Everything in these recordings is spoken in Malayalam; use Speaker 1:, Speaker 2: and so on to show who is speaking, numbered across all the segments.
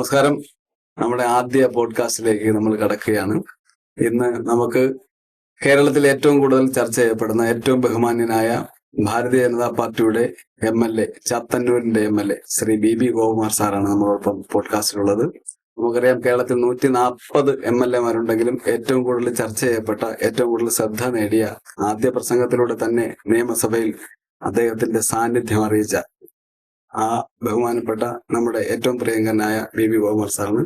Speaker 1: നമസ്കാരം. നമ്മുടെ ആദ്യ പോഡ്കാസ്റ്റിലേക്ക് നമ്മൾ കടക്കുകയാണ്. ഇന്ന് നമുക്ക് കേരളത്തിൽ ഏറ്റവും കൂടുതൽ ചർച്ച ചെയ്യപ്പെടുന്ന ഏറ്റവും ബഹുമാന്യനായ ഭാരതീയ ജനതാ പാർട്ടിയുടെ MLA, ചാത്തന്നൂരിന്റെ MLA Shri BB Gopakumar സാറാണ് നമ്മളോടൊപ്പം പോഡ്കാസ്റ്റിലുള്ളത്. നമുക്കറിയാം, കേരളത്തിൽ 140 MLA മാരുണ്ടെങ്കിലും ഏറ്റവും കൂടുതൽ ചർച്ച ചെയ്യപ്പെട്ട, ഏറ്റവും കൂടുതൽ ശ്രദ്ധ നേടിയ, ആദ്യ പ്രസംഗത്തിലൂടെ തന്നെ നിയമസഭയിൽ അദ്ദേഹത്തിന്റെ സാന്നിധ്യം അറിയിച്ച ആ ബഹുമാനപ്പെട്ട നമ്മുടെ ഏറ്റവും പ്രിയങ്കരനായ BB ഗോപകുമാർ സാറിന്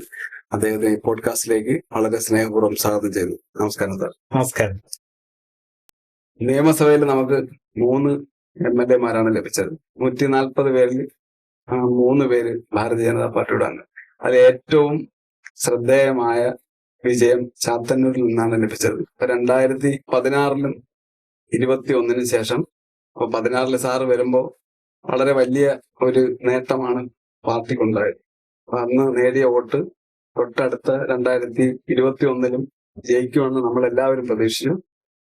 Speaker 1: അദ്ദേഹത്തെ ഈ പോഡ്കാസ്റ്റിലേക്ക് വളരെ സ്നേഹപൂർവ്വം സ്വാഗതം ചെയ്തു. നമസ്കാരം സാർ.
Speaker 2: നമസ്കാരം.
Speaker 1: നിയമസഭയിൽ നമുക്ക് 3 MLA മാരാണ് ലഭിച്ചത്. 140 പേരിൽ 3 പേര് ഭാരതീയ ജനതാ പാർട്ടിയുടെ ആണ്. അതിൽ ഏറ്റവും ശ്രദ്ധേയമായ വിജയം ചാത്തന്നൂരിൽ നിന്നാണ് ലഭിച്ചത്. 2016-ലും 21-ന് ശേഷം, അപ്പൊ 16-ല് സാറ് വരുമ്പോ വളരെ വലിയ ഒരു നേട്ടമാണ് പാർട്ടിക്കുണ്ടായത്. അന്ന് നേടിയ വോട്ട് തൊട്ടടുത്ത 2021-ലും ജയിക്കുമെന്ന് നമ്മൾ എല്ലാവരും പ്രതീക്ഷിച്ചു.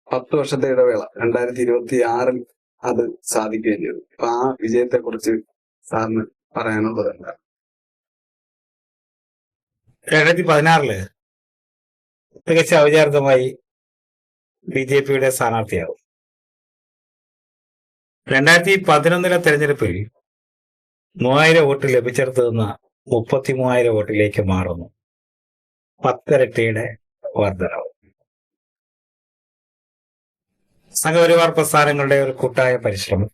Speaker 1: 10 വർഷത്തെ ഇടവേള 2026-ൽ അത് സാധിക്കുകയും ചെയ്തു. അപ്പൊ ആ വിജയത്തെ കുറിച്ച് സാറിന് പറയാനുള്ളത് എന്താണ്?
Speaker 2: 2016-ല് തികച്ച ഔചാരികമായി BJP-യുടെ സ്ഥാനാർത്ഥിയാവും. 2011-ലെ തെരഞ്ഞെടുപ്പിൽ 3000 വോട്ട് ലഭിച്ചിടത്തു നിന്ന് 33,000 വോട്ടിലേക്ക് മാറുന്നു. 10 ഇരട്ടിയുടെ വർധനവ്. സംഘപരിവാർ പ്രസ്ഥാനങ്ങളുടെ ഒരു കൂട്ടായ പരിശ്രമം.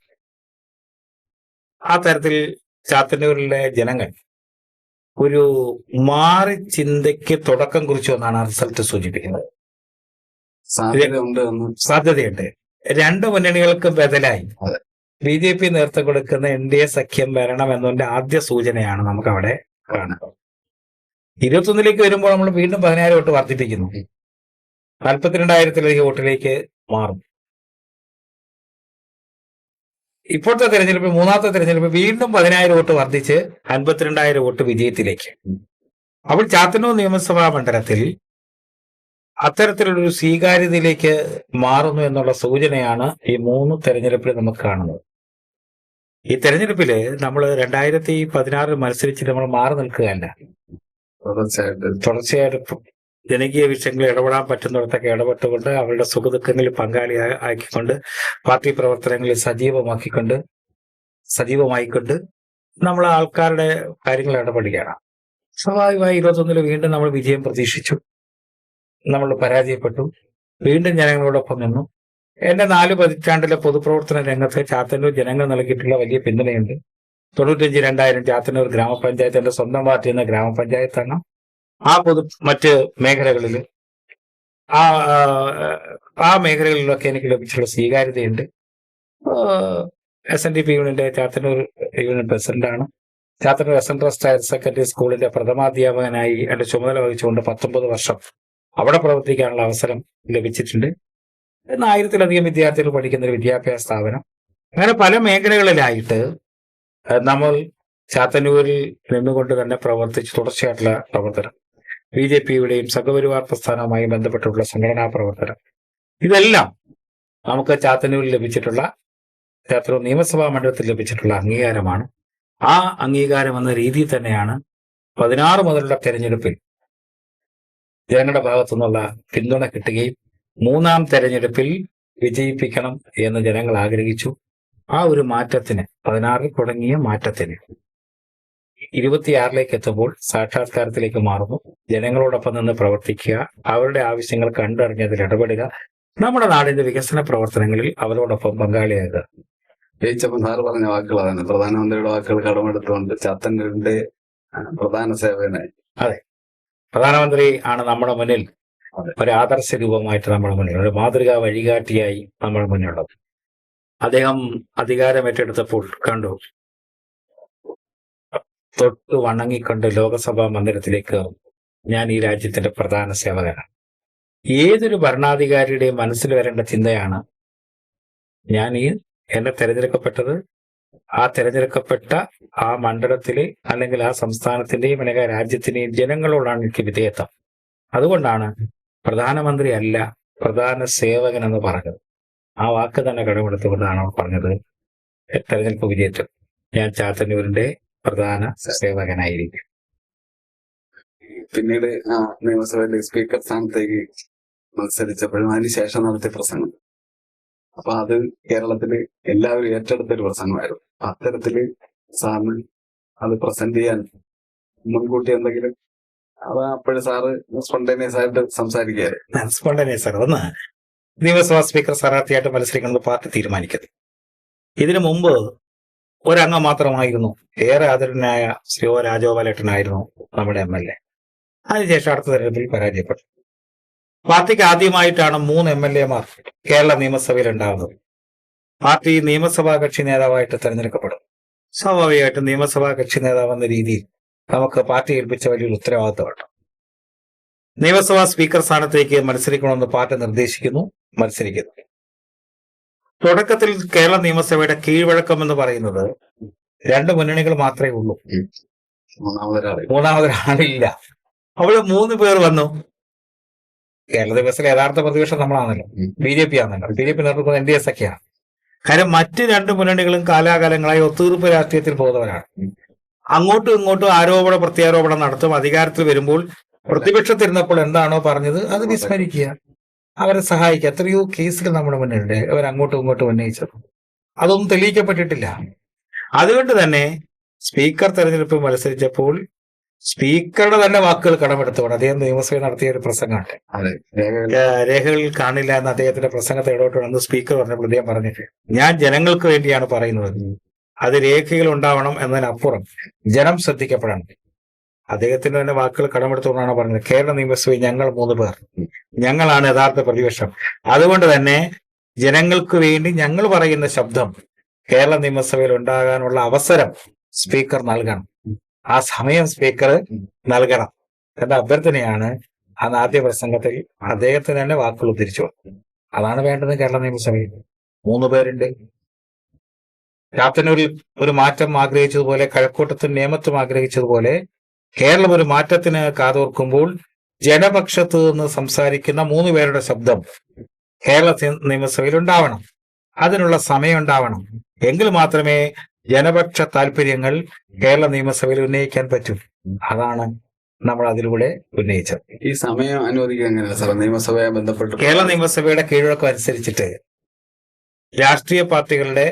Speaker 2: ആ തരത്തിൽ ചാത്തന്നൂരിലെ ജനങ്ങൾ ഒരു മാറി ചിന്തയ്ക്ക് തുടക്കം കുറിച്ചു എന്നാണ് റിസൾട്ട് സൂചിപ്പിക്കുന്നത്. സാധ്യതയുണ്ട്. 2 മുന്നണികൾക്ക് ബദലായി BJP നേതൃത്വം കൊടുക്കുന്ന NDA സഖ്യം വരണം എന്നതിന്റെ ആദ്യ സൂചനയാണ് നമുക്ക് അവിടെ കാണുന്നത്. 21-ലേക്ക് വരുമ്പോൾ നമ്മൾ വീണ്ടും 10,000 വോട്ട് വർദ്ധിപ്പിക്കുന്നു. 42,000-ലേക്ക് വോട്ടിലേക്ക് മാറും. ഇപ്പോഴത്തെ തെരഞ്ഞെടുപ്പ്, 3ാമത്തെ തെരഞ്ഞെടുപ്പ്, വീണ്ടും 10,000 വോട്ട് വർദ്ധിച്ച് 52,000 വോട്ട് വിജയത്തിലേക്ക്. അപ്പോൾ ചാത്തന്നൂർ നിയമസഭാ മണ്ഡലത്തിൽ അത്തരത്തിലൊരു സ്വീകാര്യതയിലേക്ക് മാറുന്നു എന്നുള്ള സൂചനയാണ് ഈ 3 തെരഞ്ഞെടുപ്പിൽ നമുക്ക് കാണുന്നത്. ഈ തെരഞ്ഞെടുപ്പില് നമ്മൾ 2016 മത്സരിച്ച് നമ്മൾ മാറി നിൽക്കുകയല്ല. തുടർച്ചയായിട്ട് ജനകീയ വിഷയങ്ങളിൽ ഇടപെടാൻ പറ്റുന്നിടത്തൊക്കെ ഇടപെട്ടുകൊണ്ട് അവരുടെ സുഖദുഃഖങ്ങളിൽ പങ്കാളിയാക്കിക്കൊണ്ട് പാർട്ടി പ്രവർത്തനങ്ങളിൽ സജീവമായിക്കൊണ്ട് നമ്മൾ ആൾക്കാരുടെ കാര്യങ്ങൾ ഇടപെടുകയാണ്. സ്വാഭാവികമായി 21-ല് വീണ്ടും നമ്മൾ വിജയം പ്രതീക്ഷിച്ചു. നമ്മൾ പരാജയപ്പെട്ടു. വീണ്ടും ജനങ്ങളോടൊപ്പം നിന്നു. എന്റെ 4 പതിറ്റാണ്ടിലെ പൊതുപ്രവർത്തന രംഗത്ത് ചാത്തന്നൂർ ജനങ്ങൾ നൽകിയിട്ടുള്ള വലിയ പിന്തുണയുണ്ട്. 95-2000 ചാത്തന്നൂർ ഗ്രാമപഞ്ചായത്ത് എന്റെ സ്വന്തം പാർട്ടി എന്ന ഗ്രാമപഞ്ചായത്താണ്. മറ്റ് മേഖലകളിൽ ആ മേഖലകളിലൊക്കെ എനിക്ക് ലഭിച്ചുള്ള സ്വീകാര്യതയുണ്ട്. SNDP യൂണിയന്റെ ചാത്തന്നൂർ യൂണിയൻ പ്രസിഡന്റാണ്. ചാത്തന്നൂർ SN ഹയർ സെക്കൻഡറി സ്കൂളിന്റെ പ്രഥമാധ്യാപകനായി എന്റെ ചുമതല വഹിച്ചുകൊണ്ട് 19 വർഷം അവിടെ പ്രവർത്തിക്കാനുള്ള അവസരം ലഭിച്ചിട്ടുണ്ട്. 1000-ലധികം വിദ്യാർത്ഥികൾ പഠിക്കുന്ന ഒരു വിദ്യാഭ്യാസ സ്ഥാപനം. അങ്ങനെ പല മേഖലകളിലായിട്ട് നമ്മൾ ചാത്തന്നൂരിൽ നിന്നുകൊണ്ട് തന്നെ പ്രവർത്തിച്ച് തുടർച്ചയായിട്ടുള്ള പ്രവർത്തനം, BJP-യുടെയും സംഘപരിവാർ പ്രസ്ഥാനവുമായി ബന്ധപ്പെട്ടുള്ള സംഘടനാ പ്രവർത്തനം, ഇതെല്ലാം നമുക്ക് ചാത്തന്നൂരിൽ ചാത്തന്നൂർ നിയമസഭാ മണ്ഡലത്തിൽ ലഭിച്ചിട്ടുള്ള അംഗീകാരമാണ്. ആ അംഗീകാരം എന്ന രീതിയിൽ തന്നെയാണ് 16 മുതലുള്ള തെരഞ്ഞെടുപ്പിൽ ജനങ്ങളുടെ ഭാഗത്തു നിന്നുള്ള പിന്തുണ കിട്ടുകയും 3ാം തെരഞ്ഞെടുപ്പിൽ വിജയിപ്പിക്കണം എന്ന് ജനങ്ങൾ ആഗ്രഹിച്ചു. ആ ഒരു മാറ്റത്തിന്, 16-ൽ തുടങ്ങിയ മാറ്റത്തിന് 26-ലേക്ക് എത്തുമ്പോൾ സാക്ഷാത്കാരത്തിലേക്ക് മാറുന്നു. ജനങ്ങളോടൊപ്പം നിന്ന് പ്രവർത്തിക്കുക, അവരുടെ ആവശ്യങ്ങൾ കണ്ടറിഞ്ഞതിൽ ഇടപെടുക, നമ്മുടെ നാടിന്റെ വികസന പ്രവർത്തനങ്ങളിൽ അവരോടൊപ്പം പങ്കാളിയാകുക.
Speaker 1: ജയിച്ചപ്പോൾ സാറ് പറഞ്ഞ വാക്കുകളാണ്. പ്രധാനമന്ത്രിയുടെ വാക്കുകൾ കടമെടുത്തുകൊണ്ട് ചാത്തന്നൂരിന്റെ പ്രധാന സേവകനായി.
Speaker 2: അതെ, പ്രധാനമന്ത്രി ആണ് നമ്മുടെ മുന്നിൽ ഒരു ആദർശ രൂപമായിട്ട് നമ്മുടെ മുന്നിൽ, ഒരു മാതൃകാ വഴികാട്ടിയായി നമ്മുടെ മുന്നിലുള്ളത്. അദ്ദേഹം അധികാരം ഏറ്റെടുത്തപ്പോൾ കണ്ടു, തൊട്ട് വണങ്ങിക്കൊണ്ട് ലോകസഭാ മന്ദിരത്തിലേക്ക് ഞാൻ ഈ രാജ്യത്തിന്റെ പ്രധാന സേവകനാണ്. ഏതൊരു ഭരണാധികാരിയുടെയും മനസ്സിൽ വരേണ്ട ചിന്തയാണ്, ഞാൻ എന്നെ തെരഞ്ഞെടുക്കപ്പെട്ടത് ആ തെരഞ്ഞെടുക്കപ്പെട്ട ആ മണ്ഡലത്തിലെ അല്ലെങ്കിൽ ആ സംസ്ഥാനത്തിന്റെയും അല്ലെങ്കിൽ രാജ്യത്തിന്റെയും ജനങ്ങളോടാണ് എനിക്ക് വിധേയത്വം. അതുകൊണ്ടാണ് പ്രധാനമന്ത്രി അല്ല പ്രധാന സേവകൻ എന്ന് പറഞ്ഞത്. ആ വാക്ക് തന്നെ കടമെടുത്തുകൊണ്ടാണ് അവർ പറഞ്ഞത് തെരഞ്ഞെടുപ്പ് വിജയിച്ചത് ഞാൻ ചാത്തന്നൂരിന്റെ പ്രധാന സേവകനായിരിക്കും.
Speaker 1: പിന്നീട് നിയമസഭയിലെ സ്പീക്കർ സ്ഥാനത്തേക്ക് മത്സരിച്ചപ്പോഴും അതിനുശേഷം നടത്തിയ പ്രസംഗം. അപ്പൊ അത് കേരളത്തില് എല്ലാവരും ഏറ്റെടുത്തൊരു പ്രസംഗമായിരുന്നു. അത്തരത്തില് സാറിന് അത് പ്രസന്റ് ചെയ്യാൻ മുൻകൂട്ടി എന്തെങ്കിലും അത് അപ്പോഴും സാറ് സ്പോണ്ടേനിയസ് ആയിട്ട് സംസാരിക്കുകയായിരുന്നു.
Speaker 2: സ്പോണ്ടേനിയസ് സാർ ഒന്ന് നിയമസഭാ സ്പീക്കർ സ്ഥാനാർത്ഥിയായിട്ട് മത്സരിക്കുന്നത് പാർട്ടി തീരുമാനിക്കുന്നത്. ഇതിനു മുമ്പ് ഒരംഗം മാത്രമായിരുന്നു, ഏറെ ആദരനായ ശ്രീ ഒ രാജഗോപാലേട്ടനായിരുന്നു നമ്മുടെ MLA. അതിനുശേഷം അടുത്ത തെരഞ്ഞെടുപ്പിൽ പരാജയപ്പെട്ടു. പാർട്ടിക്ക് ആദ്യമായിട്ടാണ് 3 MLA-മാർ കേരള നിയമസഭയിൽ ഉണ്ടാകുന്നത്. പാർട്ടി നിയമസഭാ കക്ഷി നേതാവായിട്ട് തെരഞ്ഞെടുക്കപ്പെടും. സ്വാഭാവികമായിട്ടും നിയമസഭാ കക്ഷി നേതാവ് എന്ന രീതിയിൽ നമുക്ക് പാർട്ടി ഏൽപ്പിച്ച വലിയൊരു ഉത്തരവാദിത്തമുണ്ട്. നിയമസഭാ സ്പീക്കർ സ്ഥാനത്തേക്ക് മത്സരിക്കണമെന്ന് പാർട്ടി നിർദ്ദേശിക്കുന്നു, മത്സരിക്കുന്നു. തുടക്കത്തിൽ കേരള നിയമസഭയുടെ കീഴ്വഴക്കം എന്ന് പറയുന്നത് 2 മുന്നണികൾ മാത്രമേ ഉള്ളൂ. മൂന്നാമതൊരാളില്ല. അവിടെ 3 പേർ വന്നു. കേരള നിയമസഭയിലെ യഥാർത്ഥ പ്രതിപക്ഷം നമ്മളാണല്ലോ, BJP ആണല്ലോ. BJP നേതൃത്വം NDS ഒക്കെയാണ്. കാര്യം മറ്റ് 2 മുന്നണികളും കാലാകാലങ്ങളായി ഒത്തുതീർപ്പ് രാഷ്ട്രീയത്തിൽ പോകുന്നവരാണ്. അങ്ങോട്ടും ഇങ്ങോട്ടും ആരോപണ പ്രത്യാരോപണം നടത്തും. അധികാരത്തിൽ വരുമ്പോൾ പ്രതിപക്ഷത്തിരുന്നപ്പോൾ എന്താണോ പറഞ്ഞത് അത് വിസ്മരിക്കുക, അവരെ സഹായിക്കുക. എത്രയോ കേസുകൾ നമ്മുടെ മുന്നിലുണ്ട് അവർ അങ്ങോട്ടും ഇങ്ങോട്ടും ഉന്നയിച്ചത്. അതൊന്നും തെളിയിക്കപ്പെട്ടിട്ടില്ല. അതുകൊണ്ട് തന്നെ സ്പീക്കർ തെരഞ്ഞെടുപ്പ് മത്സരിച്ചപ്പോൾ സ്പീക്കറുടെ തന്നെ വാക്കുകൾ കടമെടുത്തുകൊണ്ട് അദ്ദേഹം നിയമസഭയിൽ നടത്തിയ ഒരു പ്രസംഗമുണ്ട്. രേഖകളിൽ കാണില്ല എന്ന അദ്ദേഹത്തിന്റെ പ്രസംഗത്തെ ഇടപെട്ടുണ്ടെന്ന് സ്പീക്കർ പറഞ്ഞപ്പോൾ അദ്ദേഹം പറഞ്ഞിട്ട്, ഞാൻ ജനങ്ങൾക്ക് വേണ്ടിയാണ് പറയുന്നത്, അത് രേഖകൾ ഉണ്ടാവണം എന്നതിനപ്പുറം ജനം ശ്രദ്ധിക്കപ്പെടണം. അദ്ദേഹത്തിന്റെ തന്നെ വാക്കുകൾ കടമെടുത്തുകൊണ്ടാണ് പറഞ്ഞത്, കേരള നിയമസഭയിൽ ഞങ്ങൾ 3 പേർ, ഞങ്ങളാണ് യഥാർത്ഥ പ്രതിപക്ഷം. അതുകൊണ്ട് തന്നെ ജനങ്ങൾക്ക് വേണ്ടി ഞങ്ങൾ പറയുന്ന ശബ്ദം കേരള നിയമസഭയിൽ ഉണ്ടാകാനുള്ള അവസരം സ്പീക്കർ നൽകണം. ആ സമയം സ്പീക്കർ നൽകണം എന്ന അഭ്യർത്ഥനയാണ് അന്ന് ആദ്യ പ്രസംഗത്തിൽ അദ്ദേഹത്തിന് തന്നെ വാക്കുകൾ ഉദ്ധരിച്ചു. അതാണ് വേണ്ടത്. കേരള നിയമസഭയിൽ 3 പേരുണ്ട്. ചാത്തന്നൂരിൽ ഒരു മാറ്റം ആഗ്രഹിച്ചതുപോലെ, കഴക്കൂട്ടത്തിൽ നേമത്തും ആഗ്രഹിച്ചതുപോലെ, കേരളം ഒരു മാറ്റത്തിന് കാതോർക്കുമ്പോൾ ജനപക്ഷത്ത് നിന്ന് സംസാരിക്കുന്ന 3 പേരുടെ ശബ്ദം കേരള നിയമസഭയിൽ ഉണ്ടാവണം. അതിനുള്ള സമയം ഉണ്ടാവണം. എങ്കിൽ മാത്രമേ ജനപക്ഷ താല്പര്യങ്ങൾ കേരള നിയമസഭയിൽ ഉന്നയിക്കാൻ പറ്റൂ. അതാണ് നമ്മൾ അതിലൂടെ ഉന്നയിച്ചത്.
Speaker 1: ഈ സമയം അനുവദിക്കുക എങ്ങനെയാണ് സാർ നിയമസഭയെ ബന്ധപ്പെട്ട്?
Speaker 2: കേരള നിയമസഭയുടെ കീഴ്വഴക്കം അനുസരിച്ചിട്ട് രാഷ്ട്രീയ പാർട്ടികളുടെ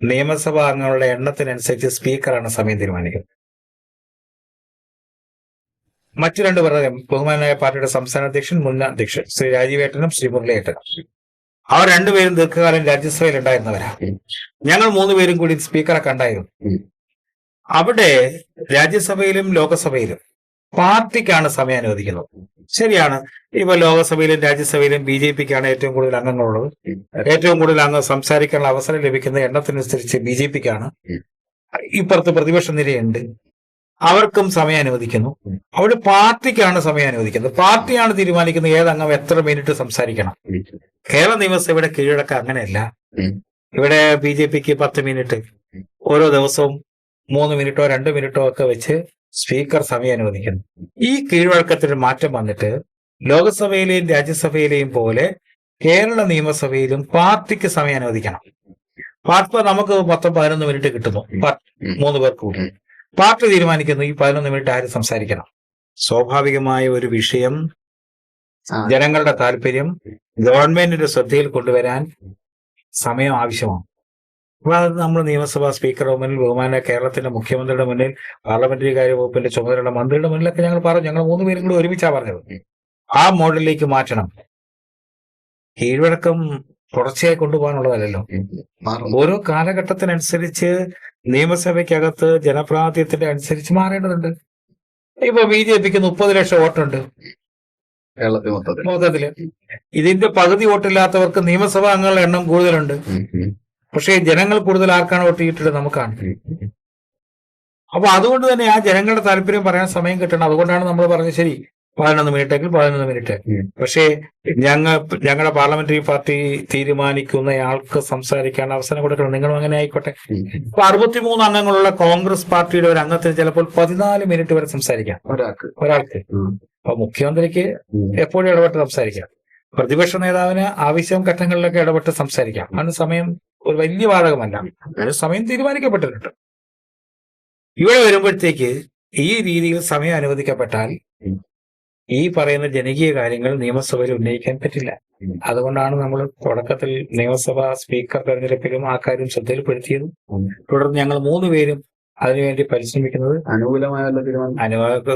Speaker 2: നിയമസഭാ അംഗങ്ങളുടെ എണ്ണത്തിനനുസരിച്ച് സ്പീക്കറാണ് സമയം തീരുമാനിക്കുന്നത്. മറ്റു 2 പേർ, ബഹുമാനായ പാർട്ടിയുടെ സംസ്ഥാന അധ്യക്ഷൻ, മുൻ അധ്യക്ഷൻ ശ്രീ രാജീവേട്ടനും ശ്രീ മുരളിയേട്ടനും, അവർ 2 പേരും ദീർഘകാലം രാജ്യസഭയിൽ ഉണ്ടായിരുന്നവരാണ്. ഞങ്ങൾ 3 പേരും കൂടി സ്പീക്കറെ കണ്ടായിരുന്നു. അവിടെ രാജ്യസഭയിലും ലോകസഭയിലും പാർട്ടിക്കാണ് സമയം അനുവദിക്കുന്നത്. ശരിയാണ്, ഇപ്പൊ ലോകസഭയിലും രാജ്യസഭയിലും BJP-ക്കാണ് ഏറ്റവും കൂടുതൽ അംഗങ്ങളുള്ളത്. ഏറ്റവും കൂടുതൽ അംഗം സംസാരിക്കാനുള്ള അവസരം ലഭിക്കുന്ന എണ്ണത്തിനനുസരിച്ച് BJP-ക്കാണ്. ഇപ്പുറത്ത് പ്രതിപക്ഷ നിരയുണ്ട്, അവർക്കും സമയം അനുവദിക്കുന്നു. അവിടെ പാർട്ടിക്കാണ് സമയം അനുവദിക്കുന്നത്. പാർട്ടിയാണ് തീരുമാനിക്കുന്നത് ഏതംഗം എത്ര മിനിറ്റ് സംസാരിക്കണം. കേരള നിയമസഭയുടെ കീഴടക്കം അങ്ങനെയല്ല. ഇവിടെ BJP-ക്ക് 10 മിനിറ്റ്, ഓരോ ദിവസവും 3 മിനിറ്റോ 2 മിനിറ്റോ ഒക്കെ വെച്ച് സ്പീക്കർ സമയം അനുവദിക്കുന്നു. ഈ കീഴ്വഴക്കത്തിന് മാറ്റം വന്നിട്ട് ലോകസഭയിലെയും രാജ്യസഭയിലെയും പോലെ കേരള നിയമസഭയിലും പാർട്ടിക്ക് സമയം അനുവദിക്കണം. പാർട്ടി നമുക്ക് മൊത്തം 11 മിനിറ്റ് കിട്ടുന്നു, 3 പേർക്ക് കൂടി. പാർട്ടി തീരുമാനിക്കുന്നു ഈ 11 മിനിറ്റ് ആര് സംസാരിക്കണം. സ്വാഭാവികമായ ഒരു വിഷയം, ജനങ്ങളുടെ താല്പര്യം ഗവൺമെന്റിന്റെ ശ്രദ്ധയിൽ കൊണ്ടുവരാൻ സമയം ആവശ്യമാണ്. അപ്പൊ അത് നമ്മൾ നിയമസഭാ സ്പീക്കറുടെ മുന്നിൽ, ബഹുമാന കേരളത്തിന്റെ മുഖ്യമന്ത്രിയുടെ മുന്നിൽ, പാർലമെന്ററി കാര്യ വകുപ്പിന്റെ ചുമതലയുള്ള മന്ത്രിയുടെ മുന്നിലൊക്കെ ഞങ്ങൾ പറഞ്ഞു. ഞങ്ങൾ 3 പേരും കൂടി ഒരുമിച്ചാണ് പറഞ്ഞത്. ആ മോഡലിലേക്ക് മാറ്റണം. കീഴ്വഴക്കം തുടർച്ചയായി കൊണ്ടുപോകാനുള്ളതല്ലോ. ഓരോ കാലഘട്ടത്തിനനുസരിച്ച് നിയമസഭയ്ക്കകത്ത് ജനപ്രാതിനിധ്യത്തിന്റെ അനുസരിച്ച് മാറേണ്ടതുണ്ട്. ഇപ്പൊ BJP-ക്ക് 30 ലക്ഷം വോട്ടുണ്ട് മൊത്തത്തില്. ഇതിന്റെ പകുതി വോട്ടില്ലാത്തവർക്ക് നിയമസഭാ അംഗങ്ങളുടെ എണ്ണം കൂടുതലുണ്ട്. പക്ഷേ ജനങ്ങൾ കൂടുതൽ ആർക്കാണ് വോട്ട് ചെയ്തിട്ടുള്ളത്? നമുക്കാണ്. അപ്പൊ അതുകൊണ്ട് തന്നെ ആ ജനങ്ങളുടെ താല്പര്യം പറയാൻ സമയം കിട്ടണം. അതുകൊണ്ടാണ് നമ്മൾ പറഞ്ഞത് ശരി 11 മിനിറ്റെങ്കിൽ 11 മിനിറ്റ്. പക്ഷേ ഞങ്ങളുടെ പാർലമെന്ററി പാർട്ടി തീരുമാനിക്കുന്നയാൾക്ക് സംസാരിക്കാൻ അവസരം കൊടുക്കണം. നിങ്ങളും അങ്ങനെ ആയിക്കോട്ടെ. ഇപ്പൊ 63 അംഗങ്ങളുള്ള കോൺഗ്രസ് പാർട്ടിയുടെ ഒരു അംഗത്തിന് ചിലപ്പോൾ 14 മിനിറ്റ് വരെ സംസാരിക്കാം ഒരാൾക്ക്. അപ്പൊ മുഖ്യമന്ത്രിക്ക് എപ്പോഴും ഇടപെട്ട് സംസാരിക്കാം. പ്രതിപക്ഷ നേതാവിന് ആവശ്യം ഘട്ടങ്ങളിലൊക്കെ ഇടപെട്ട് സംസാരിക്കാം. അതിന് സമയം ഒരു വലിയ ബാധകമല്ല. ഒരു സമയം തീരുമാനിക്കപ്പെട്ടിട്ടുണ്ട്. ഇവിടെ വരുമ്പോഴത്തേക്ക് ഈ രീതിയിൽ സമയം അനുവദിക്കപ്പെട്ടാൽ ഈ പറയുന്ന ജനകീയ കാര്യങ്ങൾ നിയമസഭയിൽ ഉന്നയിക്കാൻ പറ്റില്ല. അതുകൊണ്ടാണ് നമ്മൾ തുടക്കത്തിൽ നിയമസഭാ സ്പീക്കർ തെരഞ്ഞെടുപ്പിലും ആ കാര്യം ശ്രദ്ധയിൽപ്പെടുത്തിയത്. തുടർന്ന് ഞങ്ങൾ 3 പേരും അതിനുവേണ്ടി പരിശ്രമിക്കുന്നത്.
Speaker 1: അനുകൂലമായ തീരുമാനം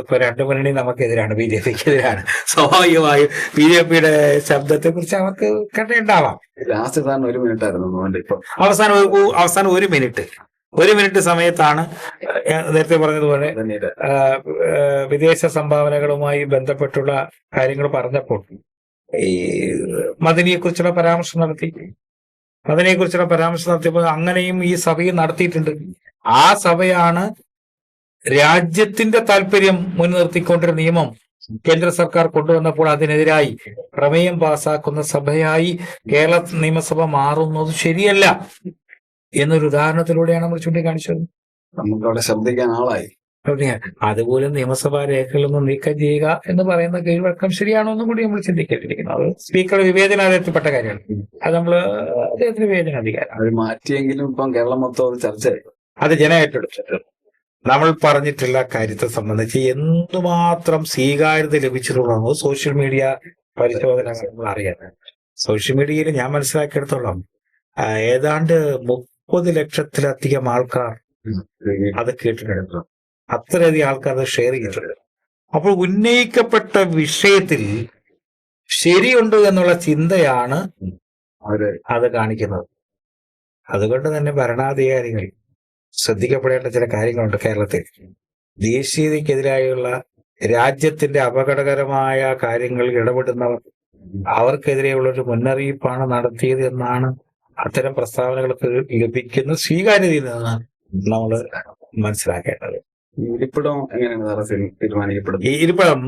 Speaker 2: ഇപ്പൊ 2 മുന്നണി നമുക്കെതിരാണ്, BJPക്കെതിരാണ്. സ്വാഭാവികമായും BJPയുടെ ശബ്ദത്തെ കുറിച്ച് അവർക്ക് കണ്ടുണ്ടാവാം.
Speaker 1: ലാസ്റ്റ് സാറിന് 1 മിനിറ്റ് ആയിരുന്നു ഇപ്പൊ
Speaker 2: അവസാനം 1 മിനിറ്റ് സമയത്താണ് നേരത്തെ പറഞ്ഞതുപോലെ വിദേശ സംഭാവനകളുമായി ബന്ധപ്പെട്ടുള്ള കാര്യങ്ങൾ പറഞ്ഞപ്പോൾ ഈ മദനിയെക്കുറിച്ചുള്ള പരാമർശം നടത്തിയപ്പോൾ അങ്ങനെയും ഈ സഭയിൽ നടത്തിയിട്ടുണ്ട്. ആ സഭയാണ് രാജ്യത്തിന്റെ താല്പര്യം മുൻനിർത്തിക്കൊണ്ടൊരു നിയമം കേന്ദ്ര സർക്കാർ കൊണ്ടുവന്നപ്പോൾ അതിനെതിരായി പ്രമേയം പാസാക്കുന്ന സഭയായി കേരള നിയമസഭ മാറുന്നത് ശരിയല്ല എന്നൊരു ഉദാഹരണത്തിലൂടെയാണ് നമ്മൾ ചൂണ്ടിക്കാണിച്ചത്.
Speaker 1: നമുക്കവിടെ ശബ്ദിക്കാൻ ആളായി.
Speaker 2: അതുപോലെ നിയമസഭാ രേഖകളിൽ നിന്ന് നീക്കം ചെയ്യുക എന്ന് പറയുന്ന കീഴ്വഴക്കം ശരിയാണോ എന്നും കൂടി നമ്മൾ ചിന്തിക്കേണ്ടിയിരിക്കുന്നു. അത് സ്പീക്കറുടെ വിവേചനാധികാരത്തിൽപ്പെട്ട കാര്യമാണ്. അത് നമ്മൾ അദ്ദേഹത്തിന് വിവേചനാധികാരം
Speaker 1: അത് മാറ്റിയെങ്കിലും ഇപ്പം കേരളം മൊത്തം അത് ചർച്ചയായി.
Speaker 2: അത് ജനം ഏറ്റെടുത്തിട്ട് നമ്മൾ പറഞ്ഞിട്ടുള്ള കാര്യത്തെ സംബന്ധിച്ച് എന്തുമാത്രം സ്വീകാര്യത ലഭിച്ചിട്ടുള്ളതെന്ന് സോഷ്യൽ മീഡിയ പരിശോധന നമ്മൾ അറിയാം. സോഷ്യൽ മീഡിയയിൽ ഞാൻ മനസ്സിലാക്കിയെടുത്തോളം ഏതാണ്ട് 30 ലക്ഷത്തിലധികം ആൾക്കാർ അത് കേട്ടിട്ടുണ്ട്. അത്രയധികം ആൾക്കാർ അത് ഷെയർ ചെയ്തിട്ടുണ്ട്. അപ്പോൾ ഉന്നയിക്കപ്പെട്ട വിഷയത്തിൽ ശരിയുണ്ട് എന്നുള്ള ചിന്തയാണ് അത് കാണിക്കുന്നത്. അതുകൊണ്ട് തന്നെ ഭരണാധികാരികൾ ശ്രദ്ധിക്കപ്പെടേണ്ട ചില കാര്യങ്ങളുണ്ട്. കേരളത്തിൽ ദേശീയതയ്ക്കെതിരായുള്ള രാജ്യത്തിന്റെ അപകടകരമായ കാര്യങ്ങളിൽ ഇടപെടുന്നവർ അവർക്കെതിരെയുള്ള ഒരു മുന്നറിയിപ്പാണ് നടത്തിയത് എന്നാണ് അത്തരം പ്രസ്താവനകൾക്ക് ലഭിക്കുന്ന സ്വീകാര്യതയിൽ നിന്ന് നമ്മൾ മനസ്സിലാക്കേണ്ടത്.
Speaker 1: ഇരിപ്പിടം എങ്ങനെയാണ് തീരുമാനിക്കപ്പെടുന്നത്?
Speaker 2: ഈ ഇരിപ്പിടം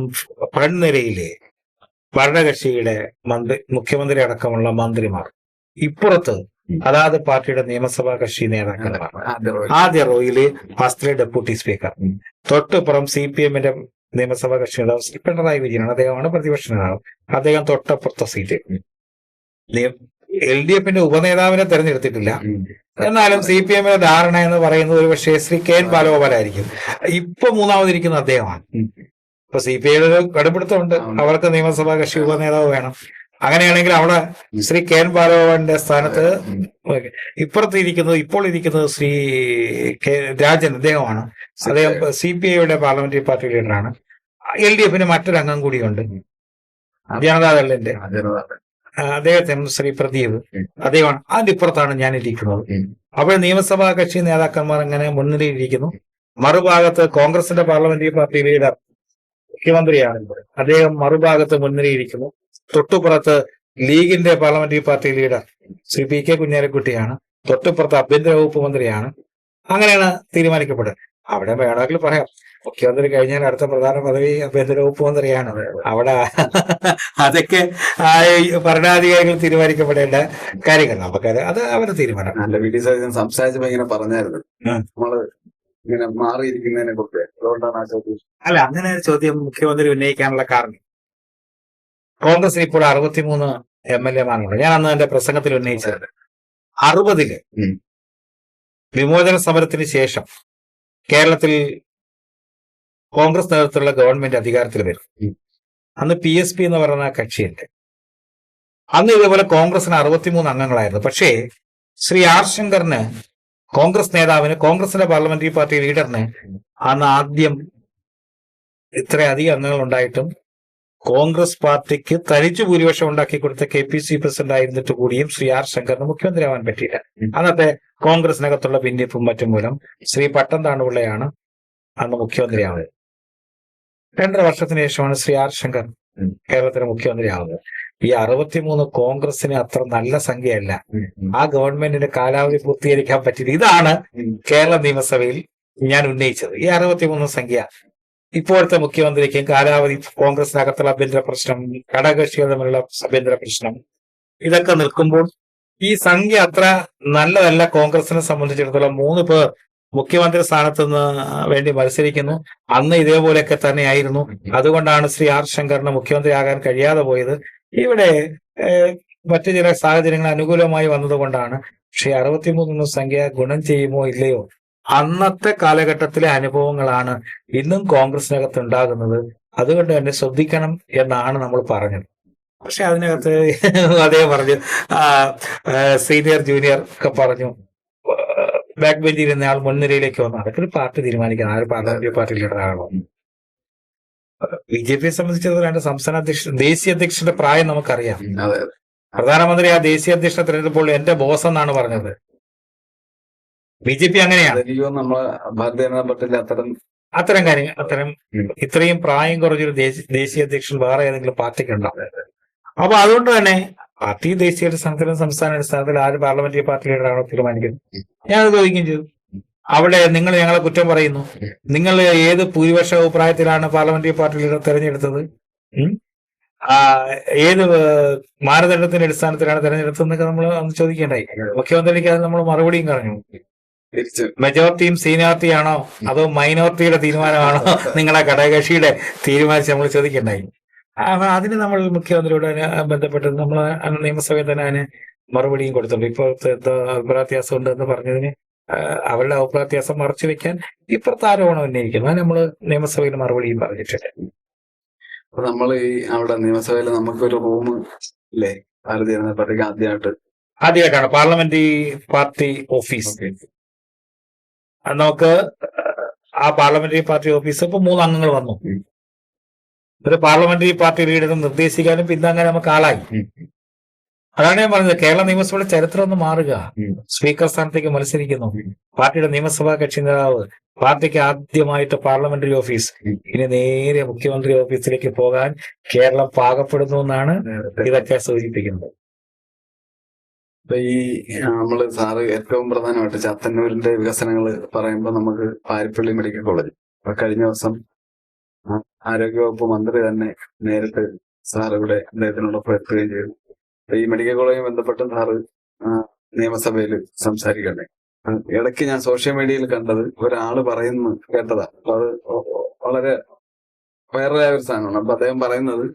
Speaker 2: പണിനിരയിലെ ഭരണകക്ഷിയുടെ മുഖ്യമന്ത്രി അടക്കമുള്ള മന്ത്രിമാർ, ഇപ്പുറത്ത് അതാത് പാർട്ടിയുടെ നിയമസഭാ കക്ഷി നേതാക്കന്മാർ, ആദ്യ റോയില് ഫസ്റ്റ് ഡെപ്യൂട്ടി സ്പീക്കർ, തൊട്ടുപുറം CPM-ന്റെ നിയമസഭാ കക്ഷി നേതാവ് ശ്രീ പിണറായി വിജയനാണ്. അദ്ദേഹമാണ് പ്രതിപക്ഷ നേതാവ്. അദ്ദേഹം തൊട്ടപ്പുറത്തെ സീറ്റ്. LDF-ന്റെ ഉപനേതാവിനെ തെരഞ്ഞെടുത്തിട്ടില്ല. എന്നാലും CPM-ന്റെ ധാരണ എന്ന് പറയുന്നത് ഒരു പക്ഷേ ശ്രീ KN ബാലഗോപാലായിരിക്കും. ഇപ്പൊ മൂന്നാമതിരിക്കുന്ന അദ്ദേഹമാണ്. ഇപ്പൊ CPI-യുടെ ഒരു കടുപിടുത്തമുണ്ട്. അവർക്ക് നിയമസഭാ കക്ഷി ഉപനേതാവ് വേണം. അങ്ങനെയാണെങ്കിൽ അവിടെ ശ്രീ KN ബാലഗോപാലിന്റെ സ്ഥാനത്ത് ഇപ്പോൾ ഇരിക്കുന്നത് ശ്രീ രാജൻ, അദ്ദേഹമാണ്. അദ്ദേഹം CPI-യുടെ പാർലമെന്ററി പാർട്ടി ലീഡറാണ്. LDF-ന് മറ്റൊരംഗം കൂടിയുണ്ട്, ജനതാദളിന്റെ. അദ്ദേഹത്തെ ശ്രീ പ്രദീപ്, അദ്ദേഹമാണ്. അതിന്റെ ഇപ്പുറത്താണ് ഞാൻ ഇരിക്കുന്നത്. അപ്പോൾ നിയമസഭാ കക്ഷി നേതാക്കന്മാർ അങ്ങനെ മുൻനിരയിലിരിക്കുന്നു. മറുഭാഗത്ത് കോൺഗ്രസിന്റെ പാർലമെന്ററി പാർട്ടി ലീഡർ മുഖ്യമന്ത്രിയാണ്. അദ്ദേഹം മറുഭാഗത്ത് മുൻനിരയിരിക്കുന്നു. തൊട്ടുപുറത്ത് ലീഗിന്റെ parliamentary party leader Shri PK കുഞ്ഞാലിക്കുട്ടിയാണ്. തൊട്ടുപുറത്ത് ആഭ്യന്തര വകുപ്പ് മന്ത്രിയാണ്. അങ്ങനെയാണ് തീരുമാനിക്കപ്പെട്ടത്. അവിടെ വേണമെങ്കിൽ പറയാം, മുഖ്യമന്ത്രി കഴിഞ്ഞാൽ അടുത്ത പ്രധാന പദവി ആഭ്യന്തര വകുപ്പ് മന്ത്രിയാണ്. അവിടെ അതൊക്കെ ഭരണാധികാരികൾ തീരുമാനിക്കപ്പെടേണ്ട കാര്യങ്ങൾ. നമുക്കത് അത് അവരുടെ തീരുമാനം.
Speaker 1: സംസാരിച്ചപ്പോ ഇങ്ങനെ പറഞ്ഞായിരുന്നു നമ്മള് ഇങ്ങനെ മാറിയിരിക്കുന്നതിനെ കുറിച്ച്. അതുകൊണ്ടാണ് ആ ചോദ്യം.
Speaker 2: അല്ല, അങ്ങനെ ഒരു ചോദ്യം മുഖ്യമന്ത്രി ഉന്നയിക്കാനുള്ള കാരണം, കോൺഗ്രസിന് ഇപ്പോൾ 63 MLA-മാരുണ്ട്. ഞാൻ അന്ന് എന്റെ പ്രസംഗത്തിൽ ഉന്നയിച്ചത് 60-ല് വിമോചന സമരത്തിന് ശേഷം കേരളത്തിൽ കോൺഗ്രസ് നേതൃത്വത്തിലുള്ള ഗവൺമെന്റ് അധികാരത്തിൽ വരും. അന്ന് PSP എന്ന് പറയുന്ന കക്ഷിയുണ്ട്. അന്ന് ഇതേപോലെ കോൺഗ്രസിന് 63 അംഗങ്ങളായിരുന്നു. പക്ഷേ ശ്രീ R ശങ്കറിന്, കോൺഗ്രസ് നേതാവിന്, കോൺഗ്രസിന്റെ പാർലമെന്ററി പാർട്ടി ലീഡറിന് അന്ന് ആദ്യം ഇത്രയധികം അംഗങ്ങൾ ഉണ്ടായിട്ടും കോൺഗ്രസ് പാർട്ടിക്ക് തനിച്ചു ഭൂരിപക്ഷം ഉണ്ടാക്കി കൊടുത്ത KPC പ്രസിഡന്റ് ആയിരുന്നിട്ട് കൂടിയും ശ്രീ R ശങ്കറിന് മുഖ്യമന്ത്രിയാവാൻ പറ്റിയില്ല. അന്നത്തെ കോൺഗ്രസിനകത്തുള്ള ഭിന്നിപ്പും മറ്റും മൂലം ശ്രീ പട്ടം താണുപിള്ളയാണ് അന്ന് മുഖ്യമന്ത്രിയാവുന്നത്. 2.5 വർഷത്തിന് ശേഷമാണ് ശ്രീ R ശങ്കർ കേരളത്തിന് മുഖ്യമന്ത്രിയാവുന്നത്. ഈ 63 കോൺഗ്രസിന് അത്ര നല്ല സംഖ്യയല്ല. ആ ഗവൺമെന്റിന്റെ കാലാവധി പൂർത്തീകരിക്കാൻ പറ്റിയത്. ഇതാണ് കേരള നിയമസഭയിൽ ഞാൻ ഉന്നയിച്ചത്. ഈ 63 സംഖ്യ ഇപ്പോഴത്തെ മുഖ്യമന്ത്രിക്കും കാലാവധി, കോൺഗ്രസിനകത്തുള്ള ആഭ്യന്തര പ്രശ്നം, ഘടകകക്ഷികൾ തമ്മിലുള്ള ആഭ്യന്തര പ്രശ്നം, ഇതൊക്കെ നിൽക്കുമ്പോൾ ഈ സംഖ്യ അത്ര നല്ലതല്ല. കോൺഗ്രസിനെ സംബന്ധിച്ചിടത്തോളം 3 പേർ മുഖ്യമന്ത്രി സ്ഥാനത്ത് നിന്ന് വേണ്ടി മത്സരിക്കുന്നു. അന്ന് ഇതേപോലെയൊക്കെ തന്നെയായിരുന്നു. അതുകൊണ്ടാണ് ശ്രീ R ശങ്കറിന് മുഖ്യമന്ത്രിയാകാൻ കഴിയാതെ പോയത്. ഇവിടെ മറ്റു ചില സാഹചര്യങ്ങൾ അനുകൂലമായി വന്നതുകൊണ്ടാണ്. പക്ഷേ 63 സംഖ്യ ഗുണം ചെയ്യുമോ ഇല്ലയോ, അന്നത്തെ കാലഘട്ടത്തിലെ അനുഭവങ്ങളാണ് ഇന്നും കോൺഗ്രസിനകത്ത് ഉണ്ടാകുന്നത്. അതുകൊണ്ട് തന്നെ ശ്രദ്ധിക്കണം എന്നാണ് നമ്മൾ പറഞ്ഞത്. പക്ഷെ അതിനകത്ത് അതേ പറഞ്ഞു, സീനിയർ ജൂനിയർ ഒക്കെ പറഞ്ഞു, ബാക്ക് ബെഞ്ചിൽ ഇരുന്ന ആൾ മുൻനിരയിലേക്ക് വന്നു. അതൊക്കെ ഒരു പാർട്ടി തീരുമാനിക്കണം, ആ ഒരു പാർലമെന്ററി പാർട്ടി ലീഡർ ആണോ. ബി ജെ പിയെ സംബന്ധിച്ചിടത്തോളം സംസ്ഥാന ദേശീയ അധ്യക്ഷന്റെ പ്രായം നമുക്കറിയാം. പ്രധാനമന്ത്രി ആ ദേശീയ അധ്യക്ഷനെ തിരഞ്ഞെടുപ്പോൾ എന്റെ ബോസ് എന്നാണ് പറഞ്ഞത്. ബി ജെ പി അങ്ങനെയാണ്.
Speaker 1: ഭാരതീയ ജനതാ പാർട്ടിയിലെ
Speaker 2: അത്തരം കാര്യങ്ങൾ ഇത്രയും പ്രായം കുറഞ്ഞൊരു ദേശീയ അധ്യക്ഷൻ വേറെ ഏതെങ്കിലും പാർട്ടിക്ക് ഉണ്ടാവും. അപ്പൊ അതുകൊണ്ട് തന്നെ പാർട്ടി ദേശീയ അടിസ്ഥാനത്തിലും സംസ്ഥാന അടിസ്ഥാനത്തിലും ആര് പാർലമെന്ററി പാർട്ടി ലീഡറാണോ തീരുമാനിക്കുന്നത്. ഞാനത് ചോദിക്കുകയും ചെയ്തു. അവിടെ നിങ്ങൾ ഞങ്ങളെ കുറ്റം പറയുന്നു. നിങ്ങൾ ഏത് ഭൂരിപക്ഷ അഭിപ്രായത്തിലാണ് പാർലമെന്ററി പാർട്ടി ലീഡർ തെരഞ്ഞെടുത്തത്? ഏത് മാനദണ്ഡത്തിന്റെ അടിസ്ഥാനത്തിലാണ് തെരഞ്ഞെടുത്തതെന്നൊക്കെ നമ്മൾ അന്ന് ചോദിക്കേണ്ടായി. മുഖ്യമന്ത്രിക്ക് അത് നമ്മൾ മറുപടിയും പറഞ്ഞു. മെജോറിറ്റിയും സീനിയോറിറ്റി ആണോ അതോ മൈനോറിറ്റിയുടെ തീരുമാനമാണോ നിങ്ങളെ ഘടകകക്ഷിയുടെ തീരുമാനിച്ച് നമ്മൾ ചോദിക്കണ്ടായി. അതിന് നമ്മൾ മുഖ്യമന്ത്രിയോട് ബന്ധപ്പെട്ട് നമ്മൾ നിയമസഭയിൽ തന്നെ അതിന് മറുപടിയും കൊടുത്തിട്ടുണ്ട്. ഇപ്പോഴത്തെ അഭിപ്രായ വ്യത്യാസം ഉണ്ട് എന്ന് പറഞ്ഞതിന് അവരുടെ അഭിപ്രായ വ്യത്യാസം മറച്ചു വെക്കാൻ ഇപ്പുറത്തെ ആരോപണം ഉന്നയിക്കുന്നു. അത് നമ്മൾ നിയമസഭയിൽ മറുപടിയും പറഞ്ഞിട്ടുണ്ട്.
Speaker 1: നമ്മൾ ഈ അവിടെ നിയമസഭയിൽ നമുക്കൊരു റൂം ഇല്ലേ ഭാരതീയ ജനതാ പാർട്ടിക്ക് ആദ്യമായിട്ടാണ്
Speaker 2: പാർലമെന്ററി പാർട്ടി ഓഫീസ്. നമുക്ക് ആ പാർലമെന്ററി പാർട്ടി ഓഫീസ് ഇപ്പൊ 3 അംഗങ്ങൾ വന്നു. ഒരു പാർലമെന്ററി പാർട്ടി ലീഡറെ നിർദ്ദേശിക്കാനും പിന്താങ്ങാനും നമുക്ക് ആളായി. അതാണ് ഞാൻ പറഞ്ഞത്, കേരള നിയമസഭയുടെ ചരിത്രം ഒന്ന് മാറുക. സ്പീക്കർ സ്ഥാനത്തേക്ക് മത്സരിക്കുന്നു പാർട്ടിയുടെ നിയമസഭാ കക്ഷി നേതാവ്. പാർട്ടിക്ക് ആദ്യമായിട്ട് പാർലമെന്ററി ഓഫീസ്. ഇനി നേരെ മുഖ്യമന്ത്രി ഓഫീസിലേക്ക് പോകാൻ കേരളം പാകപ്പെടുന്നു എന്നാണ് ഇതൊക്കെ സൂചിപ്പിക്കുന്നത്.
Speaker 1: ഈ നമ്മള് സാറ് ഏറ്റവും പ്രധാനമായിട്ട് ചാത്തന്നൂരിന്റെ വികസനങ്ങൾ പറയുമ്പോൾ നമുക്ക് പാരിപ്പള്ളി മെഡിക്കൽ കോളേജ് കഴിഞ്ഞ ദിവസം ആരോഗ്യവകുപ്പ് മന്ത്രി തന്നെ നേരിട്ട് സാർ ഇവിടെ അദ്ദേഹത്തിനോടൊപ്പം എത്തുകയും ചെയ്തു. ഈ മെഡിക്കൽ കോളേജുമായി ബന്ധപ്പെട്ട് സാറ് നിയമസഭയിൽ സംസാരിക്കണ്ടേ. ഇടയ്ക്ക് ഞാൻ സോഷ്യൽ മീഡിയയിൽ കണ്ടത് ഒരാള് പറയുന്നു കേട്ടതാ. അപ്പൊ അത് വളരെ വൈറലായ ഒരു സാധനമാണ്. അപ്പൊ അദ്ദേഹം പറയുന്നത്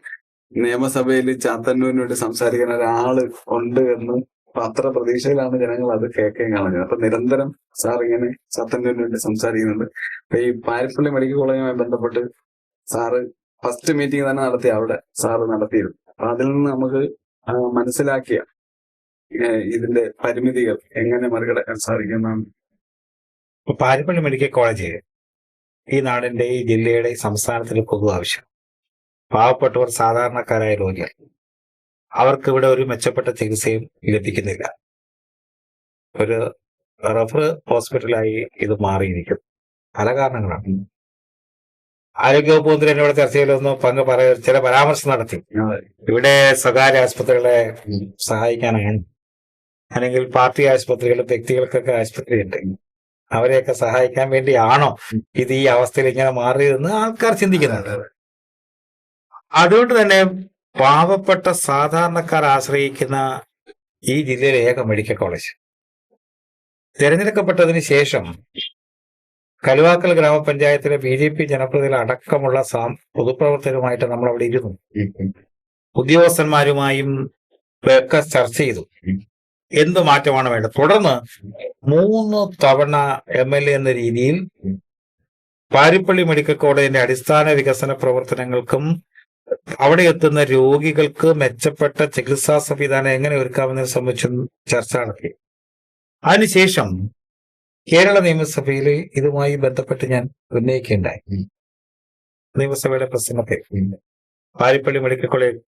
Speaker 1: നിയമസഭയിൽ ചാത്തന്നൂരിന് വേണ്ടി സംസാരിക്കാൻ ഒരാള് ഉണ്ട് എന്ന് അത്ര പ്രതീക്ഷയിലാണ് ജനങ്ങൾ അത് കേൾക്കുകയും കാണുന്നത്. അപ്പൊ നിരന്തരം സാർ ഇങ്ങനെ ചാത്തന്നൂരിന് വേണ്ടി സംസാരിക്കുന്നുണ്ട്. അപ്പൊ ഈ പാരിപ്പള്ളി മെഡിക്കൽ കോളേജുമായി ബന്ധപ്പെട്ട് സാറ് ഫസ്റ്റ് മീറ്റിംഗ് തന്നെ അവിടെ സാറ് നടത്തിയിരുന്നു. അപ്പൊ അതിൽ നിന്ന് നമുക്ക് മനസ്സിലാക്കിയ ഇതിന്റെ പരിമിതികൾ എങ്ങനെ മറികടക്കാൻ സാധിക്കുന്നതാണ്.
Speaker 2: പാരിപ്പള്ളി മെഡിക്കൽ കോളേജ് ഈ നാടിന്റെ, ഈ ജില്ലയുടെ, സംസ്ഥാനത്തിന്റെ പൊതു ആവശ്യം. പാവപ്പെട്ടവർ, സാധാരണക്കാരായ രോഗികൾ, അവർക്ക് ഇവിടെ ഒരു മെച്ചപ്പെട്ട ചികിത്സയും ലഭിക്കുന്നില്ല. ഒരു റഫർ ഹോസ്പിറ്റലായി ഇത് മാറിയിരിക്കുന്നു. പല കാരണങ്ങളാണ്. ആരോഗ്യവകുപ്പ് മന്ത്രി എന്നോട് ചർച്ചയിലൊന്ന് ചില പരാമർശം നടത്തി. ഇവിടെ സ്വകാര്യ ആശുപത്രികളെ സഹായിക്കാനാണ്, അല്ലെങ്കിൽ പാർട്ടി ആശുപത്രികളും വ്യക്തികൾക്കൊക്കെ ആശുപത്രി ഉണ്ട്, അവരെയൊക്കെ സഹായിക്കാൻ വേണ്ടിയാണോ ഇത് ഈ അവസ്ഥയിൽ ഇങ്ങനെ മാറിയതെന്ന് ആൾക്കാർ ചിന്തിക്കുന്നുണ്ട്. അതുകൊണ്ട് തന്നെ പാവപ്പെട്ട സാധാരണക്കാർ ആശ്രയിക്കുന്ന ഈ ജില്ലയിലെ ഏക മെഡിക്കൽ കോളേജ് തിരഞ്ഞെടുക്കപ്പെട്ടതിന് ശേഷം കലുവാക്കൽ ഗ്രാമപഞ്ചായത്തിലെ BJP ജനപ്രതിനിധികൾ അടക്കമുള്ള പൊതുപ്രവർത്തകരുമായിട്ട് നമ്മൾ അവിടെ ഇരുന്നു. ഉദ്യോഗസ്ഥന്മാരുമായും ഒക്കെ ചർച്ച ചെയ്തു എന്ത് മാറ്റമാണ് വേണ്ടത്. തുടർന്ന് 3 തവണ MLA എന്ന രീതിയിൽ പാരിപ്പള്ളി മെഡിക്കൽ കോളേജിന്റെ അടിസ്ഥാന വികസന പ്രവർത്തനങ്ങൾക്കും അവിടെ എത്തുന്ന രോഗികൾക്ക് മെച്ചപ്പെട്ട ചികിത്സാ സംവിധാനം എങ്ങനെ ഒരുക്കാമെന്നതിനെ സംബന്ധിച്ചും ചർച്ച നടത്തി. അതിനുശേഷം കേരള നിയമസഭയിൽ ഇതുമായി ബന്ധപ്പെട്ട് ഞാൻ ഉന്നയിക്കുകയുണ്ടായി. നിയമസഭയുടെ പ്രസംഗത്തെ പാരിപ്പള്ളി മെഡിക്കൽ കോളേജ്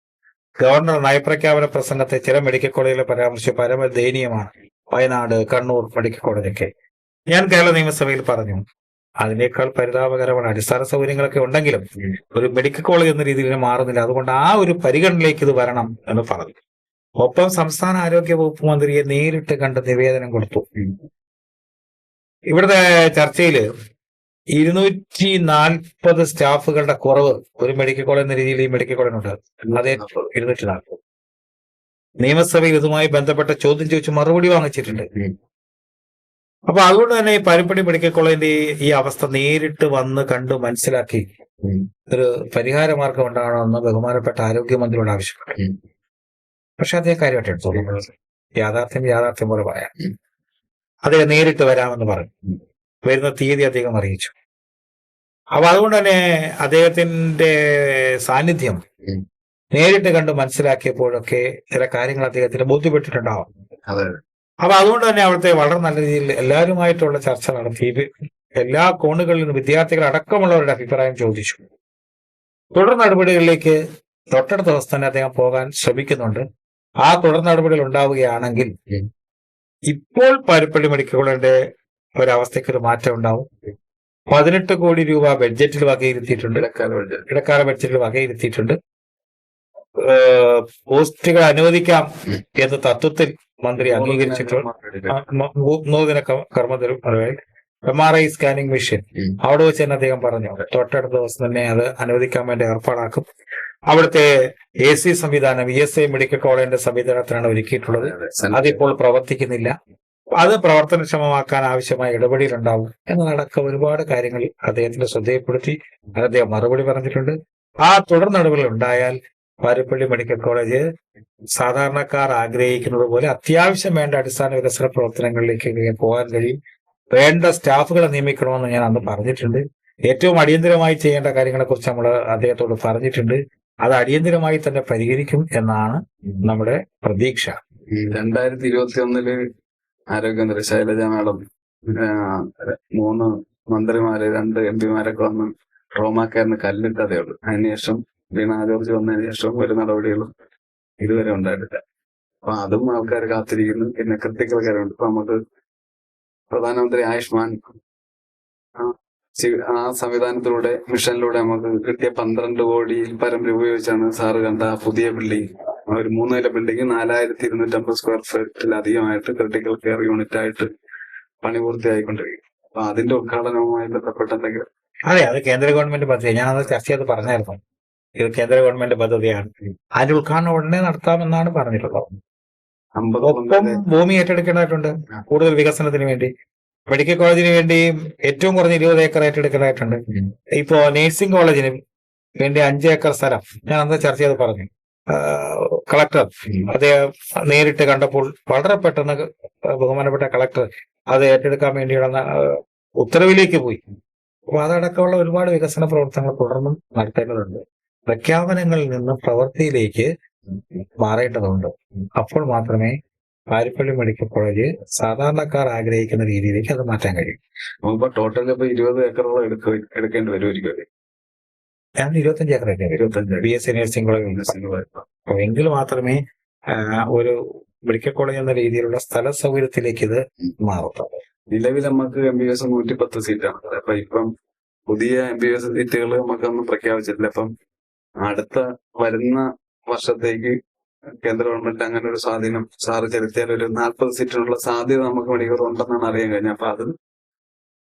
Speaker 2: ഗവർണർ നയപ്രഖ്യാപന പ്രസംഗത്തെ ചില മെഡിക്കൽ കോളേജുകളെ പരാമർശിച്ച് പരമദയനീയമാണ്. വയനാട്, കണ്ണൂർ മെഡിക്കൽ കോളേജൊക്കെ ഞാൻ കേരള നിയമസഭയിൽ പറഞ്ഞു. അതിനേക്കാൾ പരിതാപകരമാണ്. അടിസ്ഥാന സൗകര്യങ്ങളൊക്കെ ഉണ്ടെങ്കിലും ഒരു മെഡിക്കൽ കോളേജ് എന്ന രീതിയിൽ മാറുന്നില്ല. അതുകൊണ്ട് ആ ഒരു പരിഗണനയിലേക്ക് ഇത് വരണം എന്ന് പറഞ്ഞു. ഒപ്പം സംസ്ഥാന ആരോഗ്യ വകുപ്പ് മന്ത്രിയെ നേരിട്ട് കണ്ട് നിവേദനം കൊടുത്തു. ഇവിടുത്തെ ചർച്ചയിൽ 240 സ്റ്റാഫുകളുടെ കുറവ് ഒരു മെഡിക്കൽ കോളേജ് എന്ന രീതിയിൽ ഈ മെഡിക്കൽ കോളേജിനുണ്ട്. അതേ 240. നിയമസഭയിൽ ഇതുമായി ബന്ധപ്പെട്ട ചോദ്യം ചോദിച്ച് മറുപടി വാങ്ങിച്ചിട്ടുണ്ട്. അപ്പൊ അതുകൊണ്ട് തന്നെ ഈ പാരിപ്പള്ളി മെഡിക്കൽ കോളേജിന്റെ ഈ അവസ്ഥ നേരിട്ട് വന്ന് കണ്ട് മനസ്സിലാക്കി ഒരു പരിഹാര മാർഗം ഉണ്ടാകണമെന്ന് ബഹുമാനപ്പെട്ട ആരോഗ്യമന്ത്രിയോട് ആവശ്യപ്പെട്ടു. പക്ഷെ അതേ കാര്യമായിട്ട് എടുത്തോളൂ. യാഥാർത്ഥ്യം പോലെ പറയാം. അദ്ദേഹം നേരിട്ട് വരാമെന്ന് പറഞ്ഞു. വരുന്ന തീയതി അദ്ദേഹം അറിയിച്ചു. അപ്പൊ അതുകൊണ്ട് തന്നെ അദ്ദേഹത്തിന്റെ സാന്നിധ്യം
Speaker 1: ഉം.
Speaker 2: നേരിട്ട് കണ്ട് മനസ്സിലാക്കിയപ്പോഴൊക്കെ ചില കാര്യങ്ങൾ അദ്ദേഹത്തിന് ബോധ്യപ്പെട്ടിട്ടുണ്ടാവും.
Speaker 1: അതെ.
Speaker 2: അപ്പൊ അതുകൊണ്ട് തന്നെ അവിടുത്തെ വളരെ നല്ല രീതിയിൽ എല്ലാവരുമായിട്ടുള്ള ചർച്ച നടത്തി എല്ലാ കോണുകളിൽ നിന്നും വിദ്യാർത്ഥികൾ അടക്കമുള്ളവരുടെ അഭിപ്രായം ചോദിച്ചു. തുടർ നടപടികളിലേക്ക് തൊട്ടടുത്ത ദിവസം തന്നെ അദ്ദേഹം പോകാൻ ശ്രമിക്കുന്നുണ്ട്. ആ തുടർ നടപടികൾ ഉണ്ടാവുകയാണെങ്കിൽ ഇപ്പോൾ പാരിപ്പള്ളി മെഡിക്കൽ കോളേജിന്റെ ഒരവസ്ഥയ്ക്ക് ഒരു മാറ്റം ഉണ്ടാവും. 18 കോടി രൂപ ബഡ്ജറ്റിൽ വകയിരുത്തിയിട്ടുണ്ട്. ഇടക്കാല ബഡ്ജറ്റിൽ വകയിരുത്തിയിട്ടുണ്ട്. പോസ്റ്റുകൾ അനുവദിക്കാം എന്ന് തത്വത്തിൽ മന്ത്രി അംഗീകരിച്ചിട്ടുണ്ട്. നൂതന കർമ്മതരും MRI സ്കാനിങ് മെഷീൻ അവിടെ വെച്ച് തന്നെ അദ്ദേഹം പറഞ്ഞു തൊട്ടടുത്ത ദിവസം തന്നെ അത് അനുവദിക്കാൻ വേണ്ടി ഏർപ്പാടാക്കും. അവിടുത്തെ AC സംവിധാനം ESI മെഡിക്കൽ കോളേജിന്റെ സംവിധാനത്തിനാണ് ഒരുക്കിയിട്ടുള്ളത്. അതിപ്പോൾ പ്രവർത്തിക്കുന്നില്ല. അത് പ്രവർത്തനക്ഷമമാക്കാൻ ആവശ്യമായ ഇടപെടലുണ്ടാവും എന്നതടക്കം ഒരുപാട് കാര്യങ്ങൾ അദ്ദേഹത്തിന്റെ ശ്രദ്ധയിൽപ്പെടുത്തി അദ്ദേഹം മറുപടി പറഞ്ഞിട്ടുണ്ട്. ആ തുടർ നടപടികൾ ഉണ്ടായാൽ പാരിപ്പള്ളി മെഡിക്കൽ കോളേജ് സാധാരണക്കാർ ആഗ്രഹിക്കുന്നത് പോലെ അത്യാവശ്യം വേണ്ട അടിസ്ഥാന വികസന പ്രവർത്തനങ്ങളിലേക്ക് പോകാൻ കഴിയും. വേണ്ട സ്റ്റാഫുകളെ നിയമിക്കണമെന്ന് ഞാൻ അന്ന് പറഞ്ഞിട്ടുണ്ട്. ഏറ്റവും അടിയന്തരമായി ചെയ്യേണ്ട കാര്യങ്ങളെ കുറിച്ച് നമ്മൾ അദ്ദേഹത്തോട് പറഞ്ഞിട്ടുണ്ട്. അത് അടിയന്തരമായി തന്നെ പരിഹരിക്കും എന്നാണ് നമ്മുടെ പ്രതീക്ഷ.
Speaker 1: 2021 ആരോഗ്യമന്ത്രി ശൈലജ മാഡം 3 മന്ത്രിമാര് 2 MP വന്ന് ട്രോമാ കെയറിന് കല്ലിട്ടതേ ഉള്ളൂ. അതിനുശേഷം വീണ ജോർജ് വന്നതിന് ശേഷം ഒരു നടപടികളും ഇതുവരെ ഉണ്ടായിട്ടില്ല. അപ്പൊ അതും ആൾക്കാർ കാത്തിരിക്കുന്നു. പിന്നെ ക്രിട്ടിക്കൽ കെയർ ഉണ്ട്. ഇപ്പൊ നമുക്ക് പ്രധാനമന്ത്രി ആയുഷ്മാൻ ആ സംവിധാനത്തിലൂടെ മിഷനിലൂടെ നമുക്ക് കിട്ടിയ 12 കോടിയിൽ പരം രൂപ ഉപയോഗിച്ചാണ് സാറ് കണ്ട പുതിയ ബിൽഡിംഗ്, ഒരു 3 നില ബിൽഡിംഗ് 4250 സ്ക്വയർ ഫീറ്റിലധികമായിട്ട് ക്രിട്ടിക്കൽ കെയർ യൂണിറ്റ് ആയിട്ട് പണി പൂർത്തിയായിക്കൊണ്ടിരിക്കും. അപ്പൊ അതിന്റെ ഉദ്ഘാടനവുമായി ബന്ധപ്പെട്ട എന്തെങ്കിലും?
Speaker 2: അതെ, അത് കേന്ദ്ര ഗവൺമെന്റ് പദ്ധതി. ഞാനത് ചർച്ച ചെയ്ത് പറഞ്ഞായിരുന്നു. ഇത് കേന്ദ്ര ഗവൺമെന്റ് പദ്ധതിയാണ്. അതിന്റെ ഉദ്ഘാടനം ഉടനെ നടത്താമെന്നാണ് പറഞ്ഞിട്ടുള്ളത്. ഒപ്പം ഭൂമി ഏറ്റെടുക്കേണ്ടതായിട്ടുണ്ട് കൂടുതൽ വികസനത്തിന് വേണ്ടി. മെഡിക്കൽ കോളേജിന് വേണ്ടി ഏറ്റവും കുറഞ്ഞ 20 ഏക്കർ ഏറ്റെടുക്കേണ്ടതായിട്ടുണ്ട്. ഇപ്പോ നഴ്സിംഗ് കോളേജിന് വേണ്ടി 5 ഏക്കർ സ്ഥലം ഞാൻ അന്ന് ചർച്ച ചെയ്ത് പറഞ്ഞു. കളക്ടർ അദ്ദേഹം നേരിട്ട് കണ്ടപ്പോൾ വളരെ പെട്ടെന്ന് ബഹുമാനപ്പെട്ട കളക്ടർ അത് ഏറ്റെടുക്കാൻ വേണ്ടിയുള്ള ഉത്തരവിലേക്ക് പോയി. അപ്പൊ അതടക്കമുള്ള ഒരുപാട് വികസന പ്രവർത്തനങ്ങൾ തുടർന്നും നടത്തേണ്ടതുണ്ട്. പ്രഖ്യാപനങ്ങളിൽ നിന്ന് പ്രവൃത്തിയിലേക്ക് മാറേണ്ടതുണ്ട്. അപ്പോൾ മാത്രമേ പാരിപ്പള്ളി മെഡിക്കൽ കോളേജ് സാധാരണക്കാർ ആഗ്രഹിക്കുന്ന രീതിയിലേക്ക് അത് മാറ്റാൻ കഴിയും.
Speaker 1: നമുക്കിപ്പോ ടോട്ടൽ 20 ഏക്കറോളം എടുക്കേണ്ടി വരുമായിരിക്കും.
Speaker 2: ഞാൻ 25 ഏക്കർ BSc നഴ്സിംഗ് കോളേജ് എങ്കിൽ മാത്രമേ ഒരു മെഡിക്കൽ കോളേജ് എന്ന രീതിയിലുള്ള സ്ഥല സൗകര്യത്തിലേക്ക് ഇത് മാറും.
Speaker 1: നിലവിൽ നമുക്ക് MBBS 110 സീറ്റാണ്. അപ്പൊ ഇപ്പം പുതിയ MBBS സീറ്റുകൾ നമുക്കൊന്നും പ്രഖ്യാപിച്ചിട്ടില്ല. അപ്പം അടുത്ത വരുന്ന വർഷത്തേക്ക് കേന്ദ്ര ഗവൺമെന്റ് അങ്ങനെ ഒരു സ്വാധീനം സാറ് ചെലുത്തിയാൽ ഒരു 40 സീറ്റിനുള്ള സാധ്യത നമുക്ക് മെഡിക്കൽ ഉണ്ടെന്നാണ് അറിയാൻ കഴിഞ്ഞത്. അപ്പൊ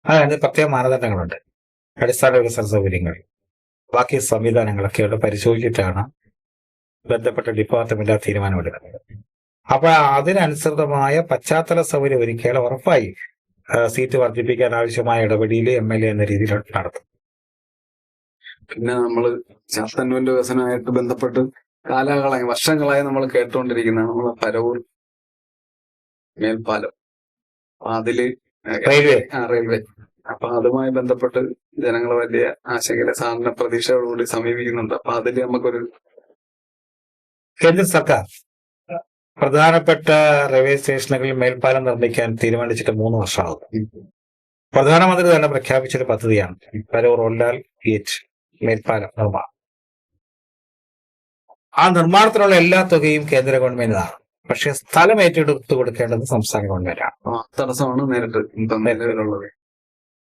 Speaker 2: അതിന് പ്രത്യേക മാനദണ്ഡങ്ങളുണ്ട്. അടിസ്ഥാന വികസന സൗകര്യങ്ങൾ, ബാക്കി സംവിധാനങ്ങളൊക്കെ അവിടെ പരിശോധിച്ചിട്ടാണ് ബന്ധപ്പെട്ട ഡിപ്പാർട്ട്മെന്റ് ആ തീരുമാനമെടുക്കുന്നത്. അപ്പൊ അതിനനുസൃതമായ പശ്ചാത്തല സൗകര്യം ഒരുക്കിയാൽ ഉറപ്പായി സീറ്റ് വർദ്ധിപ്പിക്കാൻ ആവശ്യമായ ഇടപെടൽ MLA എന്ന രീതിയിൽ നടത്തും.
Speaker 1: പിന്നെ നമ്മള് ചാത്തന്നൂരിന്റെ വികസനമായിട്ട് ബന്ധപ്പെട്ട് കാലങ്ങളായി വർഷങ്ങളായി നമ്മൾ കേട്ടുകൊണ്ടിരിക്കുന്ന നമ്മളെ പരവൂർ മേൽപ്പാലം, അതില് റെയിൽവേ, അപ്പൊ അതുമായി ബന്ധപ്പെട്ട് ജനങ്ങൾ വലിയ ആശങ്കയിലെ സാറിന്റെ പ്രതീക്ഷയോടുകൂടി സമീപിക്കുന്നുണ്ട്. അപ്പൊ അതില് നമുക്കൊരു
Speaker 2: കേന്ദ്ര സർക്കാർ പ്രധാനപ്പെട്ട റെയിൽവേ സ്റ്റേഷനുകളിൽ മേൽപ്പാലം നിർമ്മിക്കാൻ തീരുമാനിച്ചിട്ട് 3 വർഷമാകും. പ്രധാനമന്ത്രി തന്നെ പ്രഖ്യാപിച്ചൊരു പദ്ധതിയാണ് പരവൂർ ഒല്ലാൽ ഗേറ്റ് മേൽപ്പാലം നിർമ്മാണം. ആ നിർമ്മാണത്തിനുള്ള എല്ലാ തുകയും കേന്ദ്ര ഗവൺമെന്റിനാണ്. പക്ഷെ സ്ഥലം ഏറ്റെടുത്ത് കൊടുക്കേണ്ടത് സംസ്ഥാന ഗവൺമെന്റാണ്.
Speaker 1: തടസ്സമാണ് നേരിട്ട് നിലവിലുള്ളത്.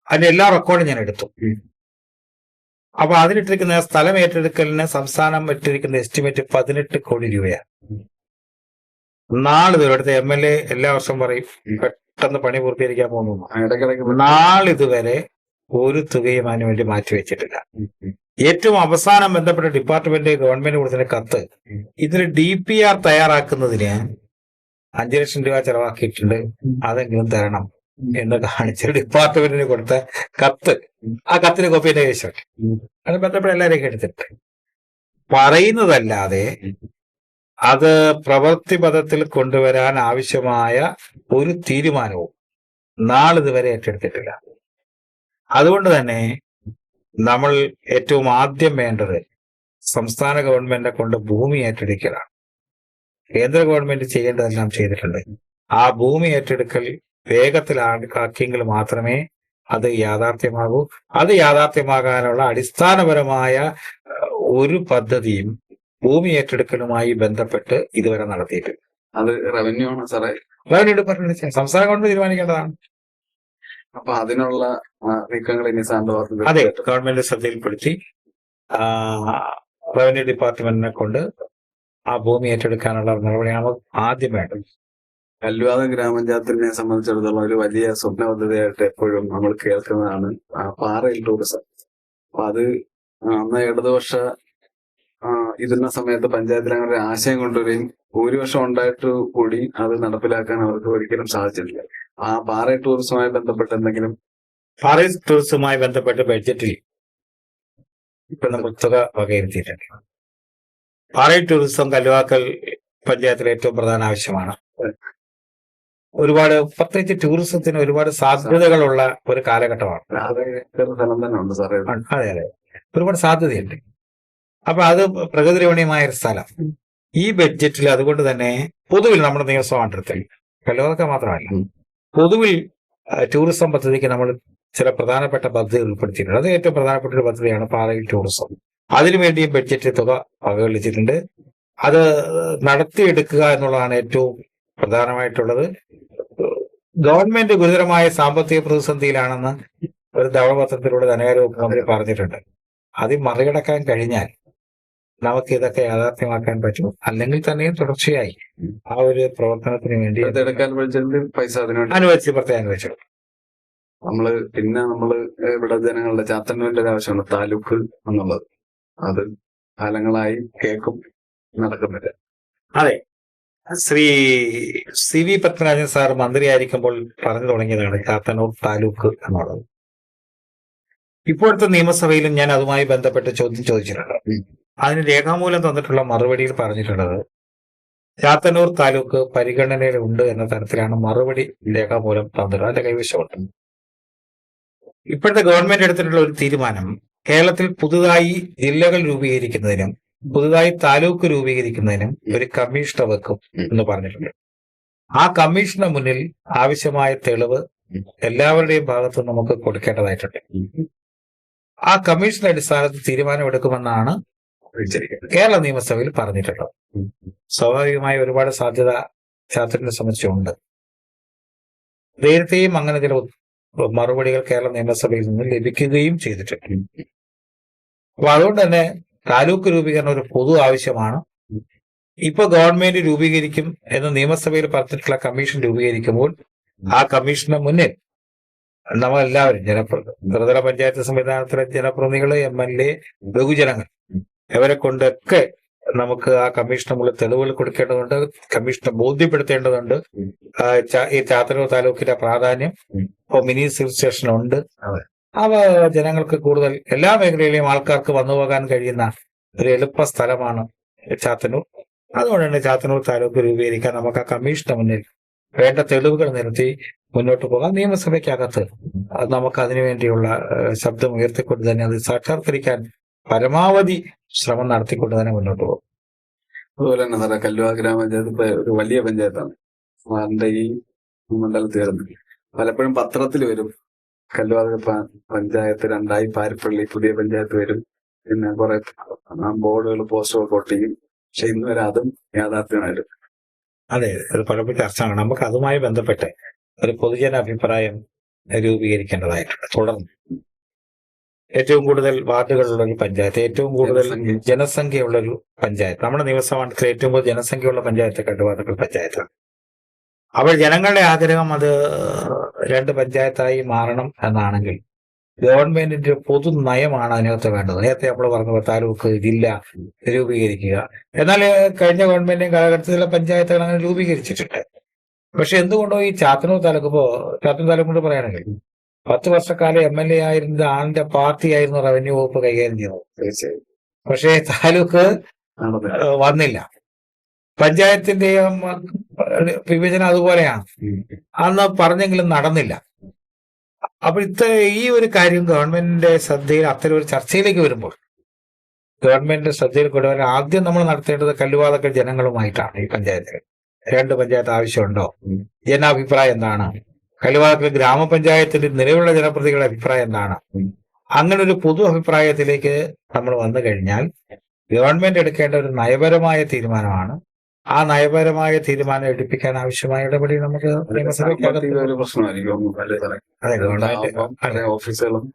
Speaker 2: അതിന്റെ എല്ലാ റെക്കോർഡും ഞാൻ എടുത്തു. അപ്പൊ അതിലിട്ടിരിക്കുന്ന സ്ഥലം ഏറ്റെടുക്കലിന് സംസ്ഥാനം ഇട്ടിരിക്കുന്ന എസ്റ്റിമേറ്റ് 18 കോടി രൂപയാണ്. നാളിതുവരെ MLA എല്ലാ വർഷവും പറയും പെട്ടെന്ന് പണി പൂർത്തീകരിക്കാൻ പോകുന്നു. നാളിതുവരെ ഒരു തുകയും അതിനു വേണ്ടി മാറ്റിവെച്ചിട്ടില്ല. ഏറ്റവും അവസാനം ബന്ധപ്പെട്ട ഡിപ്പാർട്ട്മെന്റ് ഗവൺമെന്റ് കൊടുത്ത കത്ത് ഇതിന് DPR തയ്യാറാക്കുന്നതിന് 5 ലക്ഷം രൂപ ചെലവാക്കിയിട്ടുണ്ട്, അതെങ്കിലും തരണം എന്ന് കാണിച്ച് ഡിപ്പാർട്ട്മെന്റിന് കൊടുത്ത കത്ത്, ആ കത്തിന് കോപ്പി എന്റെ കൈവശമുണ്ട്. അത് ബന്ധപ്പെട്ട എല്ലാവരെയും എടുത്തിട്ട് പറയുന്നതല്ലാതെ അത് പ്രവൃത്തി പദത്തിൽ കൊണ്ടുവരാൻ ആവശ്യമായ ഒരു തീരുമാനവും നാളിതുവരെ ഏറ്റെടുത്തിട്ടില്ല. അതുകൊണ്ട് തന്നെ നമ്മൾ ഏറ്റവും ആദ്യം വേണ്ടത് സംസ്ഥാന ഗവൺമെന്റിനെ കൊണ്ട് ഭൂമി ഏറ്റെടുക്കലാണ്. കേന്ദ്ര ഗവൺമെന്റ് ചെയ്യേണ്ടതെല്ലാം ചെയ്തിട്ടുണ്ട്. ആ ഭൂമി ഏറ്റെടുക്കൽ വേഗത്തിലാക്കിയെങ്കിൽ മാത്രമേ അത് യാഥാർത്ഥ്യമാകൂ. അത് യാഥാർത്ഥ്യമാകാനുള്ള അടിസ്ഥാനപരമായ ഒരു പദ്ധതിയും ഭൂമി ഏറ്റെടുക്കലുമായി ബന്ധപ്പെട്ട് ഇതുവരെ നടത്തിയിട്ടില്ല.
Speaker 1: അത് റവന്യൂ ആണ് സാറേ.
Speaker 2: റവന്യൂ ഡിപ്പാർട്ട്മെന്റ് സംസ്ഥാന ഗവൺമെന്റ് തീരുമാനിക്കേണ്ടതാണ്.
Speaker 1: അപ്പൊ അതിനുള്ള നീക്കങ്ങൾ ഇനി സാറിന്റെ ഭാഗത്ത്
Speaker 2: അതെ, ഗവൺമെന്റ് ശ്രദ്ധയിൽപ്പെടുത്തി റവന്യൂ ഡിപ്പാർട്ട്മെന്റിനെ കൊണ്ട് ആ ഭൂമി ഏറ്റെടുക്കാനുള്ള നടപടിയാണ് ആദ്യം വേണ്ടത്.
Speaker 1: കല്ലുവാതം ഗ്രാമപഞ്ചായത്തിനെ സംബന്ധിച്ചിടത്തോളം ഒരു വലിയ സ്വപ്ന പദ്ധതിയായിട്ട് എപ്പോഴും നമ്മൾ കേൾക്കുന്നതാണ് പാറയിൽ ടൂറിസം. അപ്പൊ അത് അന്ന് ഇടതുപക്ഷ ഇരുന്ന സമയത്ത് പഞ്ചായത്തിൽ അങ്ങനെ ഒരു ആശയം കൊണ്ടുവരികയും ഭൂരിപക്ഷം ഉണ്ടായിട്ട് കൂടി അത് നടപ്പിലാക്കാൻ അവർക്ക് ഒരിക്കലും സാധിച്ചിട്ടില്ല. ആ പാറയിൽ ടൂറിസവുമായി ബന്ധപ്പെട്ട് എന്തെങ്കിലും
Speaker 2: പാറയിൽ ടൂറിസവുമായി ബന്ധപ്പെട്ട് ബഡ്ജറ്റിൽ ഇപ്പൊ നമ്മൾ തുക വകയിരുത്തിയിട്ടുണ്ട്. പാറയിൽ ടൂറിസം കല്ലുവാക്കൽ പഞ്ചായത്തിലെ ഏറ്റവും പ്രധാന ആവശ്യമാണ്. ഒരുപാട് പ്രത്യേകിച്ച് ടൂറിസത്തിന് ഒരുപാട് സാധ്യതകളുള്ള ഒരു കാലഘട്ടമാണ്.
Speaker 1: സ്ഥലം തന്നെ ഉണ്ട് സാറേ.
Speaker 2: അതെ അതെ, ഒരുപാട് സാധ്യതയുണ്ട്. അപ്പൊ അത് പ്രകൃതി രമണീയമായ ഒരു സ്ഥലം. ഈ ബഡ്ജറ്റിൽ അതുകൊണ്ട് തന്നെ പൊതുവിൽ നമ്മുടെ നിയമസഭാമണ്ഡലത്തിൽ കല്ലുവാക്ക മാത്രമല്ല, പൊതുവിൽ ടൂറിസം പദ്ധതിക്ക് നമ്മൾ ചില പ്രധാനപ്പെട്ട പദ്ധതികൾ ഉൾപ്പെടുത്തിയിട്ടുണ്ട്. അത് ഏറ്റവും പ്രധാനപ്പെട്ട ഒരു പദ്ധതിയാണ് പാറയിൽ ടൂറിസം. അതിനുവേണ്ടി ബഡ്ജറ്റ് തുക വകവലിച്ചിട്ടുണ്ട്. അത് നടത്തിയെടുക്കുക എന്നുള്ളതാണ് ഏറ്റവും പ്രധാനമായിട്ടുള്ളത്. ഗവൺമെന്റ് ഗുരുതരമായ സാമ്പത്തിക പ്രതിസന്ധിയിലാണെന്ന് ഒരു ധവളപത്രത്തിലൂടെ ധനകാര്യ വകുപ്പ് മന്ത്രി പറഞ്ഞിട്ടുണ്ട്. അത് മറികടക്കാൻ കഴിഞ്ഞാൽ നമുക്ക് ഇതൊക്കെ യാഥാർത്ഥ്യമാക്കാൻ പറ്റും. അല്ലെങ്കിൽ തന്നെയും തുടർച്ചയായി ആ ഒരു പ്രവർത്തനത്തിന് വേണ്ടി
Speaker 1: പൈസ
Speaker 2: അനുവദിച്ച് പ്രത്യേകം അനുവദിച്ചു.
Speaker 1: നമ്മള് ഇവിടെ ജനങ്ങളുടെ ചാത്തന്നൂരിന്റെ ഒരു ആവശ്യമാണ് താലൂക്ക് എന്നുള്ളത്. അത് കാലങ്ങളായി കേൾക്കും, നടക്കുന്നില്ല.
Speaker 2: അതെ, Shri C V Padmanabhan sir മന്ത്രിയായിരിക്കുമ്പോൾ പറഞ്ഞു തുടങ്ങിയതാണ് ചാത്തന്നൂർ താലൂക്ക് എന്നുള്ളത്. ഇപ്പോഴത്തെ നിയമസഭയിലും ഞാൻ അതുമായി ബന്ധപ്പെട്ട് ചോദ്യം ചോദിച്ചിട്ടുണ്ട്. അതിന് രേഖാമൂലം തന്നിട്ടുള്ള മറുപടിയിൽ പറഞ്ഞിട്ടുള്ളത് ചാത്തന്നൂർ താലൂക്ക് പരിഗണനയിലുണ്ട് എന്ന തരത്തിലാണ് മറുപടി രേഖാമൂലം തന്നിട്ടുള്ളത്. അതിന്റെ കൈവശമുണ്ട്. ഇപ്പോഴത്തെ ഗവൺമെന്റ് എടുത്തിട്ടുള്ള ഒരു തീരുമാനം കേരളത്തിൽ പുതുതായി ജില്ലകൾ രൂപീകരിക്കുന്നതിനും പുതുതായി താലൂക്ക് രൂപീകരിക്കുന്നതിനും ഒരു കമ്മീഷനെ വെക്കും എന്ന് പറഞ്ഞിട്ടുണ്ട്. ആ കമ്മീഷന് മുന്നിൽ ആവശ്യമായ തെളിവ് എല്ലാവരുടെയും ഭാഗത്തും നമുക്ക് കൊടുക്കേണ്ടതായിട്ടുണ്ട്. ആ കമ്മീഷൻ അടിസ്ഥാനത്തിൽ തീരുമാനമെടുക്കുമെന്നാണ് കേരള നിയമസഭയിൽ പറഞ്ഞിട്ടുള്ളത്. സ്വാഭാവികമായി ഒരുപാട് സാധ്യത ചാത്തന്നൂരിനെ സംബന്ധിച്ചുണ്ട്. നേരത്തെയും അങ്ങനെ ചില മറുപടികൾ കേരള നിയമസഭയിൽ നിന്ന് ലഭിക്കുകയും ചെയ്തിട്ടുണ്ട്. അപ്പൊ അതുകൊണ്ട് തന്നെ താലൂക്ക് രൂപീകരണം ഒരു പൊതു ആവശ്യമാണ്. ഇപ്പൊ ഗവൺമെന്റ് രൂപീകരിക്കും എന്ന് നിയമസഭയിൽ പറഞ്ഞിട്ടുള്ള കമ്മീഷൻ രൂപീകരിക്കുമ്പോൾ ആ കമ്മീഷന് മുന്നിൽ നമ്മളെല്ലാവരും ത്രിതല പഞ്ചായത്ത് സംവിധാനത്തിലെ ജനപ്രതിനിധികള്, MLA, ബഹുജനങ്ങൾ ഇവരെ കൊണ്ടൊക്കെ നമുക്ക് ആ കമ്മീഷന് മുകളിൽ തെളിവുകൾ കൊടുക്കേണ്ടതുണ്ട്. കമ്മീഷനെ ബോധ്യപ്പെടുത്തേണ്ടതുണ്ട് ഈ ചാത്തന്നൂർ താലൂക്കിന്റെ പ്രാധാന്യം. ഇപ്പൊ മിനി സിവിൽ സ്റ്റേഷൻ ഉണ്ട്. അവ ജനങ്ങൾക്ക് കൂടുതൽ എല്ലാ മേഖലയിലെയും ആൾക്കാർക്ക് വന്നു പോകാൻ കഴിയുന്ന ഒരു എളുപ്പ സ്ഥലമാണ് ചാത്തന്നൂർ. അതുകൊണ്ട് തന്നെ ചാത്തന്നൂർ താലൂക്ക് രൂപീകരിക്കാൻ നമുക്ക് ആ കമ്മീഷന് മുന്നിൽ വേണ്ട തെളിവുകൾ നിരത്തി മുന്നോട്ട് പോകാം. നിയമസഭയ്ക്കകത്ത് നമുക്ക് അതിനുവേണ്ടിയുള്ള ശബ്ദം ഉയർത്തിക്കൊണ്ട് തന്നെ അത് സാക്ഷാത്കരിക്കാൻ പരമാവധി ശ്രമം നടത്തിക്കൊണ്ട് തന്നെ മുന്നോട്ട് പോകും.
Speaker 1: അതുപോലെ തന്നെ സാറേ, കല്ലുവാ ഗ്രാമപഞ്ചായത്ത് ഒരു വലിയ പഞ്ചായത്താണ്. സാറിന്റെ ഈ മണ്ഡലത്തിൽ വരുന്നത് പലപ്പോഴും പത്രത്തിൽ വരും കല്ലുവാ പഞ്ചായത്ത് രണ്ടായി പാരിപ്പള്ളി പുതിയ പഞ്ചായത്ത് വരും, പിന്നെ കുറെ ബോർഡുകൾ പോസ്റ്ററുകൾ ഒട്ടിക്കും. പക്ഷെ ഇന്ന് വരെ അതും യാഥാർത്ഥ്യമായിട്ട്.
Speaker 2: അതെ, അത് പലപ്പോഴും ചർച്ചയാണ്. നമുക്ക് അതുമായി ബന്ധപ്പെട്ട് ഒരു പൊതുജന അഭിപ്രായം രൂപീകരിക്കേണ്ടതായിട്ടുണ്ട്. തുടർന്ന് ഏറ്റവും കൂടുതൽ വാർഡുകളുള്ള ഒരു പഞ്ചായത്ത്, ഏറ്റവും കൂടുതൽ ജനസംഖ്യയുള്ള ഒരു പഞ്ചായത്ത്, നമ്മുടെ നിയമസഭയിൽ ഏറ്റവും കൂടുതൽ ജനസംഖ്യയുള്ള പഞ്ചായത്ത് കല്ലുവാതുക്കൽ പഞ്ചായത്താണ്. അപ്പോൾ ജനങ്ങളുടെ ആഗ്രഹം അത് 2 പഞ്ചായത്തായി മാറണം എന്നാണെങ്കിൽ ഗവൺമെന്റിന്റെ പൊതു നയമാണ് അതിനകത്ത് വേണ്ടത്. നേരത്തെ നമ്മൾ പറഞ്ഞ താലൂക്ക്, ജില്ല രൂപീകരിക്കുക. എന്നാൽ കഴിഞ്ഞ ഗവൺമെന്റിന്റെ കാലഘട്ടത്തിലെ പഞ്ചായത്തുകൾ അങ്ങനെ രൂപീകരിച്ചിട്ടുണ്ട്. പക്ഷെ എന്തുകൊണ്ടോ ഈ ചാത്തന്നൂർ താലൂക്ക് കൊണ്ട് പറയുകയാണെങ്കിൽ 10 വർഷക്കാലം MLA ആയിരുന്ന ആളിന്റെ പാർട്ടിയായിരുന്നു റവന്യൂ വകുപ്പ് കൈകാര്യം ചെയ്യുന്നത്. പക്ഷേ താലൂക്ക് വന്നില്ല. പഞ്ചായത്തിന്റെ വിഭജനം അതുപോലെയാണ്. അന്ന് പറഞ്ഞെങ്കിലും നടന്നില്ല. അപ്പൊ ഈ ഒരു കാര്യം ഗവൺമെന്റിന്റെ ശ്രദ്ധയിൽ അത്തരം ഒരു ചർച്ചയിലേക്ക് വരുമ്പോൾ ഗവൺമെന്റിന്റെ ശ്രദ്ധയിൽ കൊണ്ടുവരാൻ ആദ്യം നമ്മൾ നടത്തേണ്ടത് കല്ലുവാതക്കൽ ജനങ്ങളുമായിട്ടാണ്. ഈ പഞ്ചായത്തിൽ 2 പഞ്ചായത്ത് ആവശ്യമുണ്ടോ, ജനാഭിപ്രായം എന്താണ്, കല്ലുവാതക്കൽ ഗ്രാമപഞ്ചായത്തിന്റെ നിലവിലുള്ള ജനപ്രതികളുടെ അഭിപ്രായം എന്താണ്. അങ്ങനെ ഒരു പൊതു അഭിപ്രായത്തിലേക്ക് നമ്മൾ വന്നു കഴിഞ്ഞാൽ ഗവൺമെന്റ് എടുക്കേണ്ട ഒരു നയപരമായ തീരുമാനമാണ്. ആ നയപരമായ തീരുമാനം എടുപ്പിക്കാൻ ആവശ്യമായ ഇടപെടി നമുക്ക് നിയമസഭയ്ക്കകത്ത്
Speaker 1: ഒരു പ്രശ്നമായിരിക്കും.
Speaker 2: അതെ ഗവൺമെന്റ്
Speaker 1: ഓഫീസുകളും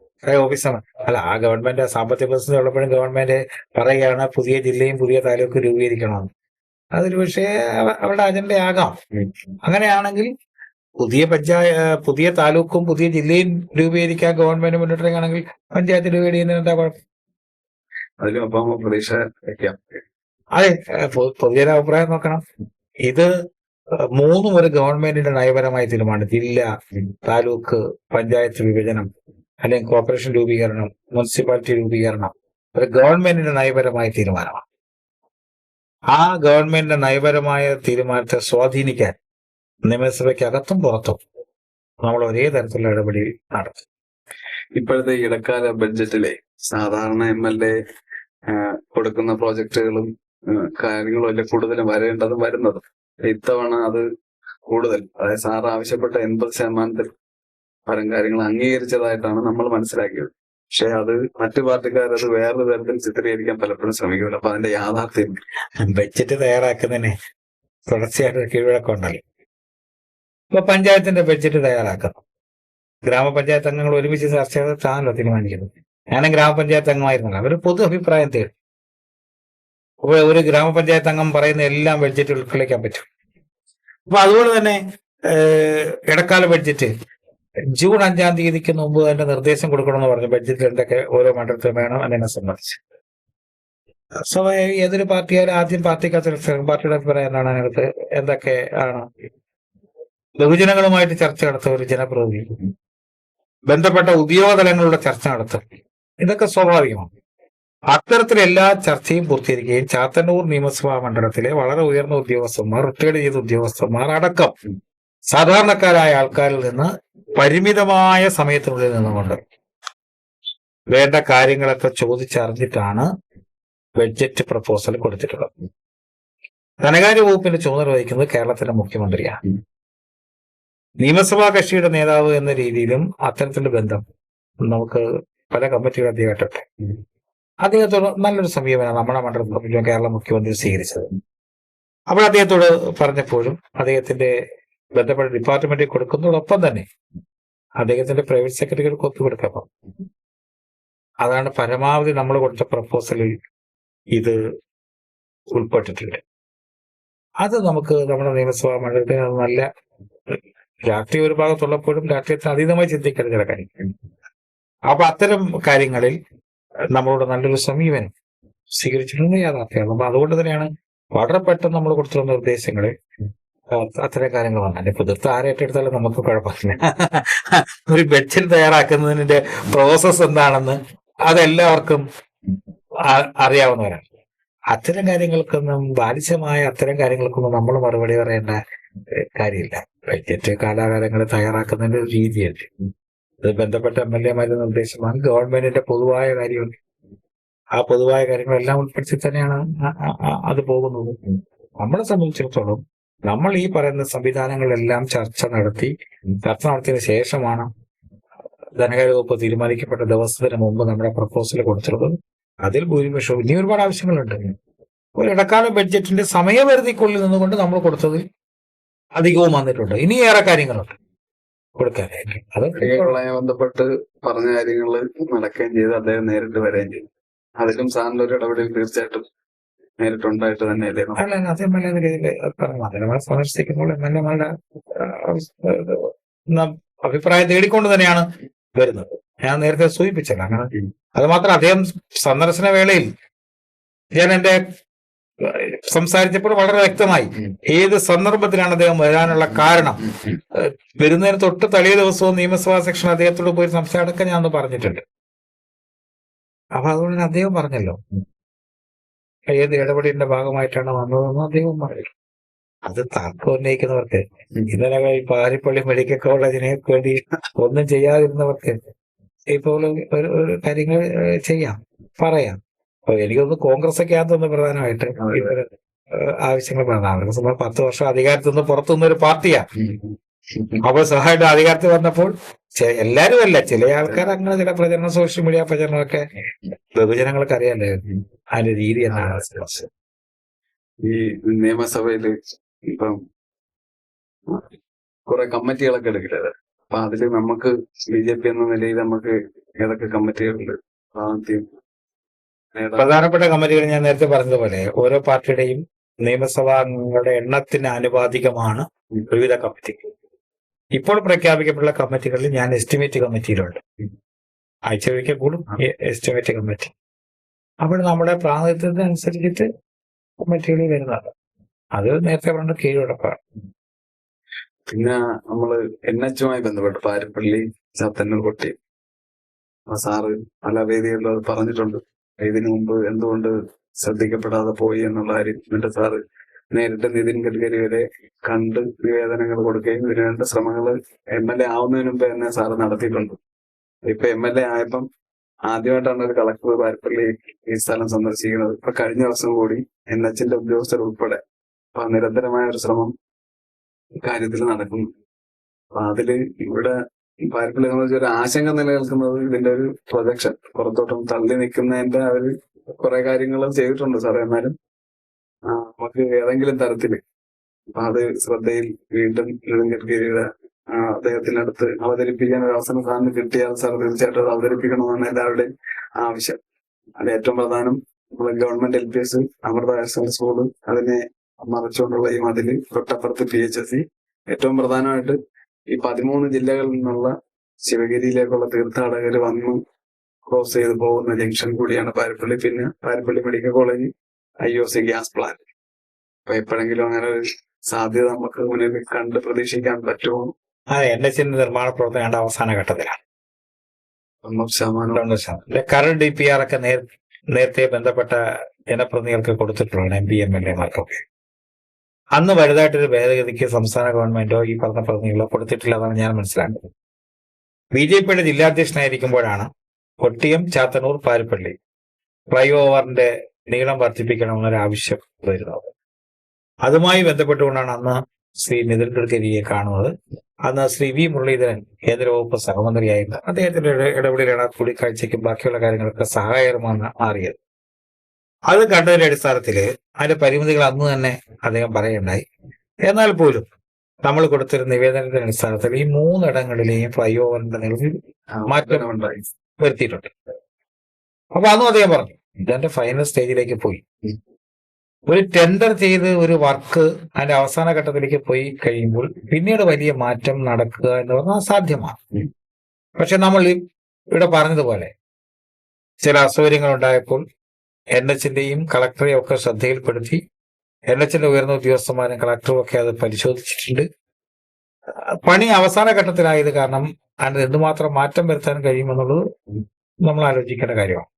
Speaker 2: ഓഫീസാണ്. അല്ല, ആ ഗവൺമെന്റ് സാമ്പത്തിക പ്രതിസന്ധി ഉള്ളപ്പോഴും ഗവൺമെന്റ് പറയുകയാണ് പുതിയ ജില്ലയും പുതിയ താലൂക്കും രൂപീകരിക്കണമെന്ന്. അതൊരു പക്ഷേ അവരുടെ അജണ്ടയാകാം. അങ്ങനെയാണെങ്കിൽ പുതിയ താലൂക്കും പുതിയ ജില്ലയും രൂപീകരിക്കാൻ ഗവൺമെന്റ് മുന്നിട്ടിറങ്ങുകയാണെങ്കിൽ പഞ്ചായത്ത് രൂപീകരിക്കുന്നതിന് എന്താ കുഴപ്പം?
Speaker 1: അതിലും അപ്പം പ്രതീക്ഷ വയ്ക്കാം.
Speaker 2: അതെ, പൊതുജന അഭിപ്രായം നോക്കണം. ഇത് 3 ഒരു ഗവൺമെന്റിന്റെ നയപരമായ തീരുമാനം. ജില്ല, താലൂക്ക്, പഞ്ചായത്ത് വിഭജനം, അല്ലെങ്കിൽ കോർപ്പറേഷൻ രൂപീകരണം, മുനിസിപ്പാലിറ്റി രൂപീകരണം ഒരു ഗവൺമെന്റിന്റെ നയപരമായ തീരുമാനമാണ്. ആ ഗവൺമെന്റിന്റെ നയപരമായ തീരുമാനത്തെ സ്വാധീനിക്കാൻ നിയമസഭയ്ക്കകത്തും പുറത്തും നമ്മൾ ഒരേ തരത്തിലുള്ള ഇടപെടൽ നടത്തും.
Speaker 1: ഇപ്പോഴത്തെ ഇടക്കാല ബഡ്ജറ്റിലെ സാധാരണ MLA കൊടുക്കുന്ന പ്രോജക്റ്റുകളും കാര്യങ്ങളും അല്ലെ കൂടുതലും വരുന്നതും ഇത്തവണ അത് കൂടുതൽ, അതായത് സാർ ആവശ്യപ്പെട്ട 80% പരം കാര്യങ്ങൾ അംഗീകരിച്ചതായിട്ടാണ് നമ്മൾ മനസ്സിലാക്കിയത്. പക്ഷെ അത് മറ്റു പാർട്ടിക്കാരത് വേറൊരു തരത്തിൽ ചിത്രീകരിക്കാൻ പലപ്പോഴും ശ്രമിക്കുമല്ലോ. അപ്പൊ അതിന്റെ യാഥാർത്ഥ്യം
Speaker 2: ബഡ്ജറ്റ് തയ്യാറാക്കുന്നതിന് തുടർച്ചയായിട്ട് കീഴ്വഴക്കം ഉണ്ടല്ലോ. ഇപ്പൊ പഞ്ചായത്തിന്റെ ബഡ്ജറ്റ് തയ്യാറാക്കുന്നു, ഗ്രാമപഞ്ചായത്ത് അംഗങ്ങൾ ഒരുമിച്ച് ചർച്ച ചെയ്താണല്ലോ തീരുമാനിക്കുന്നത്. ഞാനും ഗ്രാമപഞ്ചായത്ത് അംഗമായിരുന്നല്ലോ. അവർ പൊതു അഭിപ്രായം തേടും. ഒരു ഗ്രാമപഞ്ചായത്ത് അംഗം പറയുന്ന എല്ലാം ബഡ്ജറ്റ് ഉൾക്കൊള്ളിക്കാൻ പറ്റും. അപ്പൊ അതുപോലെ തന്നെ ഇടക്കാല ബഡ്ജറ്റ് ജൂൺ 5-ാം തീയതിക്ക് മുമ്പ് തന്നെ നിർദ്ദേശം കൊടുക്കണമെന്ന് പറഞ്ഞു. ബഡ്ജറ്റിൽ എന്തൊക്കെ ഓരോ മണ്ഡലത്തിൽ വേണം എന്നതിനെ സംബന്ധിച്ച് സ്വാഭാവിക ഏതൊരു പാർട്ടിയായാലും ആദ്യം പാർട്ടിയുടെ അഭിപ്രായം എന്താണ്, അതിനകത്ത് എന്തൊക്കെ ആണ്. ബഹുജനങ്ങളുമായിട്ട് ചർച്ച നടത്തുക ഒരു ജനപ്രതിനിധി, ബന്ധപ്പെട്ട ഉദ്യോഗതലങ്ങളുടെ ചർച്ച നടത്തുക, ഇതൊക്കെ സ്വാഭാവികമാണ്. അത്തരത്തിൽ എല്ലാ ചർച്ചയും പൂർത്തീകരിക്കുകയും ചാത്തന്നൂർ നിയമസഭാ മണ്ഡലത്തിലെ വളരെ ഉയർന്ന ഉദ്യോഗസ്ഥന്മാർ, റിട്ടയർഡ് ചെയ്ത ഉദ്യോഗസ്ഥന്മാർ അടക്കം സാധാരണക്കാരായ ആൾക്കാരിൽ നിന്ന് പരിമിതമായ സമയത്തിനുള്ളിൽ നിന്നുകൊണ്ട് വേണ്ട കാര്യങ്ങളൊക്കെ ചോദിച്ചറിഞ്ഞിട്ടാണ് ബഡ്ജറ്റ് പ്രപ്പോസൽ കൊടുത്തിട്ടുള്ളത്. ധനകാര്യ വകുപ്പിന്റെ ചുമതല വഹിക്കുന്നത് കേരളത്തിന്റെ മുഖ്യമന്ത്രിയാണ്. നിയമസഭാ കക്ഷിയുടെ നേതാവ് എന്ന രീതിയിലും അത്തരത്തിലുള്ള ബന്ധം നമുക്ക് പല കമ്മിറ്റികൾ അദ്ദേഹമായിട്ടുണ്ട്. അദ്ദേഹത്തോട് നല്ലൊരു സമീപനം നമ്മുടെ മണ്ഡലത്തിൽ കേരള മുഖ്യമന്ത്രി സ്വീകരിച്ചത്. അപ്പോൾ അദ്ദേഹത്തോട് പറഞ്ഞപ്പോഴും അദ്ദേഹത്തിന്റെ ബന്ധപ്പെട്ട ഡിപ്പാർട്ട്മെന്റിൽ കൊടുക്കുന്നതോടൊപ്പം തന്നെ അദ്ദേഹത്തിന്റെ പ്രൈവറ്റ് സെക്രട്ടറികൾക്ക് ഒത്തുകൊടുക്കാം. അതാണ് പരമാവധി നമ്മൾ കൊടുത്ത പ്രപ്പോസലിൽ ഇത് ഉൾപ്പെട്ടിട്ടുണ്ട്. അത് നമുക്ക് നമ്മുടെ നിയമസഭാ മണ്ഡലത്തിൽ നല്ല രാഷ്ട്രീയ ഒരു ഭാഗത്തുള്ളപ്പോഴും രാഷ്ട്രീയത്തിന് അതീതമായി ചിന്തിക്കേണ്ട ചില കാര്യങ്ങൾ. അപ്പൊ അത്തരം കാര്യങ്ങളിൽ നമ്മളോട് നല്ലൊരു സമീപനം സ്വീകരിച്ചിട്ടുണ്ട് യാഥാർത്ഥ്യമാണ്. അപ്പൊ അതുകൊണ്ട് തന്നെയാണ് വളരെ പെട്ടെന്ന് നമ്മൾ കൊടുത്തിരുന്ന നിർദ്ദേശങ്ങളെ അത്തരം കാര്യങ്ങൾ വന്നാൽ ഇപ്പൊ തീർത്ത് ആരേറ്റെടുത്താലും നമുക്ക് കുഴപ്പമില്ല. ഒരു ബഡ്ജറ്റ് തയ്യാറാക്കുന്നതിന്റെ പ്രോസസ് എന്താണെന്ന് അതെല്ലാവർക്കും അറിയാവുന്നവരാണ്. അത്തരം കാര്യങ്ങൾക്കൊന്നും ബാലിശമായ അത്തരം കാര്യങ്ങൾക്കൊന്നും നമ്മൾ മറുപടി പറയേണ്ട കാര്യമില്ല. ബഡ്ജറ്റ് കാലാകാലങ്ങളിൽ തയ്യാറാക്കുന്നതിന്റെ ഒരു രീതിയുണ്ട്. അത് ബന്ധപ്പെട്ട MLA-മാരുടെ നിർദ്ദേശമാണ്. ഗവൺമെന്റിന്റെ പൊതുവായ കാര്യമുണ്ട്. ആ പൊതുവായ കാര്യങ്ങളെല്ലാം ഉൾപ്പെടുത്തി തന്നെയാണ് അത് പോകുന്നത്. നമ്മളെ സംബന്ധിച്ചിടത്തോളം നമ്മൾ ഈ പറയുന്ന സംവിധാനങ്ങളെല്ലാം ചർച്ച നടത്തിയതിനു ശേഷമാണ് ധനകാര്യ വകുപ്പ് തീരുമാനിക്കപ്പെട്ട ദിവസത്തിന് മുമ്പ് നമ്മുടെ പ്രപ്പോസൽ കൊടുത്തിട്ടുള്ളത്. അതിൽ ഭൂരിപക്ഷവും ഇനി ഒരുപാട് ആവശ്യങ്ങളുണ്ട്. ഒരു ഇടക്കാല ബഡ്ജറ്റിന്റെ സമയപരിധിക്കുള്ളിൽ നിന്നുകൊണ്ട് നമ്മൾ കൊടുത്തത് അധികവും വന്നിട്ടുണ്ട്. ഇനി ഏറെ കാര്യങ്ങളുണ്ട് കൊടുക്കാനായിട്ട്. അത്
Speaker 1: ബന്ധപ്പെട്ട് പറഞ്ഞ കാര്യങ്ങൾ നടക്കുകയും ചെയ്ത് അദ്ദേഹം നേരിട്ട് വരികയും ചെയ്തു. അതിലും സാറിന്റെ ഒരു ഇടപെടൽ തീർച്ചയായിട്ടും നേരിട്ടുണ്ടായിട്ട് തന്നെയല്ലേ?
Speaker 2: അല്ല, അത് MLA എന്ന രീതിയിൽ മാധ്യമങ്ങളെ സന്ദർശിക്കുമ്പോൾ MLA-മാരുടെ അഭിപ്രായം തേടിക്കൊണ്ട് തന്നെയാണ് വരുന്നത്. ഞാൻ നേരത്തെ സൂചിപ്പിച്ചല്ല. അങ്ങനെ അത് മാത്രം അദ്ദേഹം സന്ദർശന വേളയിൽ ഞാൻ എന്റെ സംസാരിച്ചപ്പോൾ വളരെ വ്യക്തമായി ഏത് സന്ദർഭത്തിലാണ് അദ്ദേഹം വരാനുള്ള കാരണം. വരുന്നതിന് തൊട്ട് തലേ ദിവസവും നിയമസഭാ സെക്ഷൻ അദ്ദേഹത്തോട് പോയി സംസാരിക്കാൻ ഞാൻ ഒന്ന് പറഞ്ഞിട്ടുണ്ട്. അപ്പൊ അതുകൊണ്ട് അദ്ദേഹം പറഞ്ഞല്ലോ ഏത് ഇടപെടലിന്റെ ഭാഗമായിട്ടാണ് വന്നതെന്ന് അദ്ദേഹം പറഞ്ഞു. അത് തർക്കം ഉന്നയിക്കുന്നവർക്ക്, ഇന്നലെ ഈ പാരിപ്പള്ളി മെഡിക്കൽ കോളേജിനെ വേണ്ടി ഒന്നും ചെയ്യാതിരുന്നവർക്ക് ഇപ്പോൾ ഒരു കാര്യങ്ങൾ ചെയ്യാം, പറയാം. അപ്പൊ എനിക്കൊന്ന് കോൺഗ്രസ് ഒക്കെ ആണെന്ന് പ്രധാനമായിട്ട് ഇത്തരം ആവശ്യങ്ങൾ പറഞ്ഞത്. അവർക്ക് 10 വർഷം അധികാരത്തിൽ നിന്ന് പുറത്തുനിന്ന ഒരു പാർട്ടിയാ. അപ്പോൾ സഹായിട്ട് അധികാരത്തിൽ വന്നപ്പോൾ എല്ലാരും അല്ല, ചില ആൾക്കാർ അങ്ങനെ ചില പ്രചരണം, സോഷ്യൽ മീഡിയ പ്രചരണമൊക്കെ ബഹുജനങ്ങൾക്ക് അറിയാലോ അതിന്റെ രീതി എന്നാണ്.
Speaker 1: ഈ നിയമസഭയില് ഇപ്പം കുറെ കമ്മിറ്റികളൊക്കെ എടുക്കരുത്. അപ്പൊ അതില് നമുക്ക് BJP എന്ന നിലയിൽ നമുക്ക് ഏതൊക്കെ കമ്മിറ്റികളുണ്ട്? ആദ്യം
Speaker 2: പ്രധാനപ്പെട്ട കമ്മിറ്റികൾ ഞാൻ നേരത്തെ പറഞ്ഞതുപോലെ ഓരോ പാർട്ടിയുടെയും നിയമസഭാ അംഗങ്ങളുടെ എണ്ണത്തിന് ആനുപാതികമാണ് വിവിധ കമ്മിറ്റികൾ. ഇപ്പോൾ പ്രഖ്യാപിക്കപ്പെട്ട കമ്മിറ്റികളിൽ ഞാൻ എസ്റ്റിമേറ്റ് കമ്മിറ്റിയിലുണ്ട്. ആഴ്ചയൊരിക്കൽ കൂടും എസ്റ്റിമേറ്റ് കമ്മിറ്റി. അപ്പോൾ നമ്മുടെ പ്രാതിനിധ്യത്തിനനുസരിച്ചിട്ട് കമ്മിറ്റികളിൽ വരുന്നത് അത് നേരത്തെ പറഞ്ഞ കീഴ്വഴക്കാണ്.
Speaker 1: പിന്നെ നമ്മള് NH-മായി ബന്ധപ്പെട്ട് പാരിപ്പള്ളി, ചാത്തന്നൂർ, കൊട്ടി സാറ് പല വേദികളിൽ അത് പറഞ്ഞിട്ടുണ്ട്. ഇതിനു മുമ്പ് എന്തുകൊണ്ട് ശ്രദ്ധിക്കപ്പെടാതെ പോയി എന്നുള്ള കാര്യം. എന്നിട്ട് സാറ് നേരിട്ട് നിതിൻ ഗഡ്കരി വരെ കണ്ട് നിവേദനങ്ങൾ കൊടുക്കുകയും ഇതിനുവേണ്ട ശ്രമങ്ങൾ MLA ആവുന്നതിന് മുമ്പ് തന്നെ സാറ് നടത്തിയിട്ടുണ്ട്. ഇപ്പൊ MLA ആയപ്പം ആദ്യമായിട്ടാണ് ഒരു കളക്ടർ പാരിപ്പള്ളി ഈ സ്ഥലം സന്ദർശിക്കുന്നത്. ഇപ്പൊ കഴിഞ്ഞ ദിവസം കൂടി NH-ന്റെ ഉദ്യോഗസ്ഥർ ഉൾപ്പെടെ നിരന്തരമായ ഒരു ശ്രമം കാര്യത്തിൽ നടക്കുന്നു. അപ്പൊ അതില് ഇവിടെ പാരിപ്പള്ളി സംബന്ധിച്ച് ഒരു ആശങ്ക നിലനിൽക്കുന്നത് ഇതിന്റെ ഒരു പ്രൊജക്ഷൻ പുറത്തോട്ടും തള്ളി നിൽക്കുന്നതിന്റെ അവര് കുറെ കാര്യങ്ങൾ ചെയ്തിട്ടുണ്ട് സാറേ. എന്നാലും നമുക്ക് ഏതെങ്കിലും തരത്തില് അപ്പൊ അത് ശ്രദ്ധയിൽ വീണ്ടും നിതിൻ ഗഡ്കരിയുടെ അദ്ദേഹത്തിനടുത്ത് അവതരിപ്പിക്കാൻ ഒരു അവസരം സാറിന് കിട്ടിയാൽ സാർ തീർച്ചയായിട്ടും അത് അവതരിപ്പിക്കണമെന്നാണ് എല്ലാവരുടെയും ആവശ്യം. അത് ഏറ്റവും പ്രധാനം നമ്മള് government LPS Amrita higher secondary school അതിനെ മറച്ചുകൊണ്ടുള്ള ഈ മതില്, തൊട്ടപ്പുറത്ത് PHSC, ഏറ്റവും പ്രധാനമായിട്ട് ഈ 13 ജില്ലകളിൽ നിന്നുള്ള ശിവഗിരിയിലേക്കുള്ള തീർത്ഥാടകർ വന്ന് ക്രോസ് ചെയ്ത് പോകുന്ന ജംഗ്ഷൻ കൂടിയാണ് പാരിപ്പള്ളി. പിന്നെ Parippally medical college, IOC gas plant. അപ്പൊ എപ്പോഴെങ്കിലും അങ്ങനെ ഒരു സാധ്യത നമുക്ക് മുന്നിൽ കണ്ട് പ്രതീക്ഷിക്കാൻ പറ്റുമോ?
Speaker 2: NH-ന്റെ നിർമ്മാണ പ്രവർത്തനം അവസാന ഘട്ടത്തിലാണ്.
Speaker 1: 90%
Speaker 2: കറണ്ട് DPR ഒക്കെ നേരത്തെ ബന്ധപ്പെട്ട ജനപ്രതിനിധികൾക്ക് കൊടുത്തിട്ടുള്ളതാണ്, MP MLA-മാർക്കൊക്കെ. അന്ന് വലുതായിട്ടൊരു ഭേദഗതിക്ക് സംസ്ഥാന ഗവൺമെന്റോ ഈ പറഞ്ഞ പ്രതിനിധികളോ കൊടുത്തിട്ടില്ലെന്നാണ് ഞാൻ മനസ്സിലാക്കുന്നത്. BJP-യുടെ ജില്ലാധ്യക്ഷനായിരിക്കുമ്പോഴാണ് കൊട്ടിയം, ചാത്തന്നൂർ, പാരിപ്പള്ളി ഫ്ലൈ ഓവറിന്റെ നീളം വർദ്ധിപ്പിക്കണമെന്നൊരു ആവശ്യം വരുന്നത്. അതുമായി ബന്ധപ്പെട്ടുകൊണ്ടാണ് അന്ന് ശ്രീ നിതിൻ ഗഡ്കരിയെ കാണുന്നത്. അന്ന് ശ്രീ V മുരളീധരൻ കേന്ദ്ര വകുപ്പ് സഹമന്ത്രിയായിരുന്നു. അദ്ദേഹത്തിന്റെ ഇടപെടലാണ് കൂടിക്കാഴ്ചയ്ക്കും ബാക്കിയുള്ള കാര്യങ്ങളൊക്കെ സഹായകരമാണ് മാറിയത്. അത് കണ്ടതിന്റെ അടിസ്ഥാനത്തില് അതിന്റെ പരിമിതികൾ അന്ന് തന്നെ അദ്ദേഹം പറയുണ്ടായി. എന്നാൽ പോലും നമ്മൾ കൊടുത്തിരുന്ന നിവേദനത്തിന്റെ അടിസ്ഥാനത്തിൽ ഈ 3 ഇടങ്ങളിലെയും ഫ്ലൈ ഓവറിന്റെ നിലവിൽ മാറ്റം വരുത്തിയിട്ടുണ്ട്. അപ്പൊ അന്നും അദ്ദേഹം പറഞ്ഞു ഇതിന്റെ ഫൈനൽ സ്റ്റേജിലേക്ക് പോയി. ഒരു ടെൻഡർ ചെയ്ത് ഒരു വർക്ക് അതിന്റെ അവസാന ഘട്ടത്തിലേക്ക് പോയി കഴിയുമ്പോൾ പിന്നീട് വലിയ മാറ്റം നടക്കുക എന്ന് പറഞ്ഞാൽ അസാധ്യമാണ്. പക്ഷെ നമ്മൾ ഇവിടെ പറഞ്ഞതുപോലെ ചില അസൗകര്യങ്ങൾ ഉണ്ടായപ്പോൾ NH-ന്റെയും കളക്ടറെയും ഒക്കെ ശ്രദ്ധയിൽപ്പെടുത്തി. NH-ന്റെ ഉയർന്ന ഉദ്യോഗസ്ഥന്മാരും കളക്ടറും ഒക്കെ അത് പരിശോധിച്ചിട്ടുണ്ട്. പണി അവസാന ഘട്ടത്തിലായത് കാരണം അതിന് എന്തുമാത്രം മാറ്റം വരുത്താൻ കഴിയുമെന്നുള്ളത് നമ്മൾ ആലോചിക്കേണ്ട കാര്യമാണ്.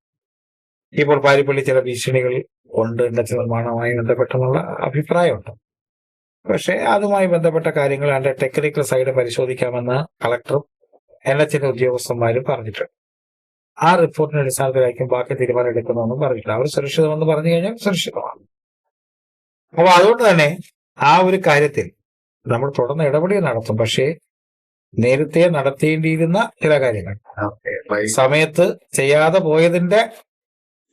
Speaker 2: ഇപ്പോൾ പാരിപ്പള്ളി ചില ഭീഷണികൾ ഉണ്ട് NH നിർമ്മാണവുമായി ബന്ധപ്പെട്ടെന്നുള്ള അഭിപ്രായമുണ്ട്. പക്ഷെ അതുമായി ബന്ധപ്പെട്ട കാര്യങ്ങൾ അതിന്റെ ടെക്നിക്കൽ സൈഡ് പരിശോധിക്കാമെന്ന് കളക്ടറും NH-ന്റെ ഉദ്യോഗസ്ഥന്മാരും പറഞ്ഞിട്ടുണ്ട്. ആ റിപ്പോർട്ടിന്റെ അടിസ്ഥാനത്തിലായിരിക്കും ബാക്കി തീരുമാനം എടുക്കുന്നതെന്നും പറഞ്ഞിട്ടില്ല. അവർ സുരക്ഷിതമെന്ന് പറഞ്ഞു കഴിഞ്ഞാൽ സുരക്ഷിതമാണ്. അപ്പൊ അതുകൊണ്ട് തന്നെ ആ ഒരു കാര്യത്തിൽ നമ്മൾ തുടർന്ന് ഇടപെടൽ നടത്തും. പക്ഷേ നേരത്തെ നടത്തേണ്ടിയിരുന്ന ചില കാര്യങ്ങൾ സമയത്ത് ചെയ്യാതെ പോയതിന്റെ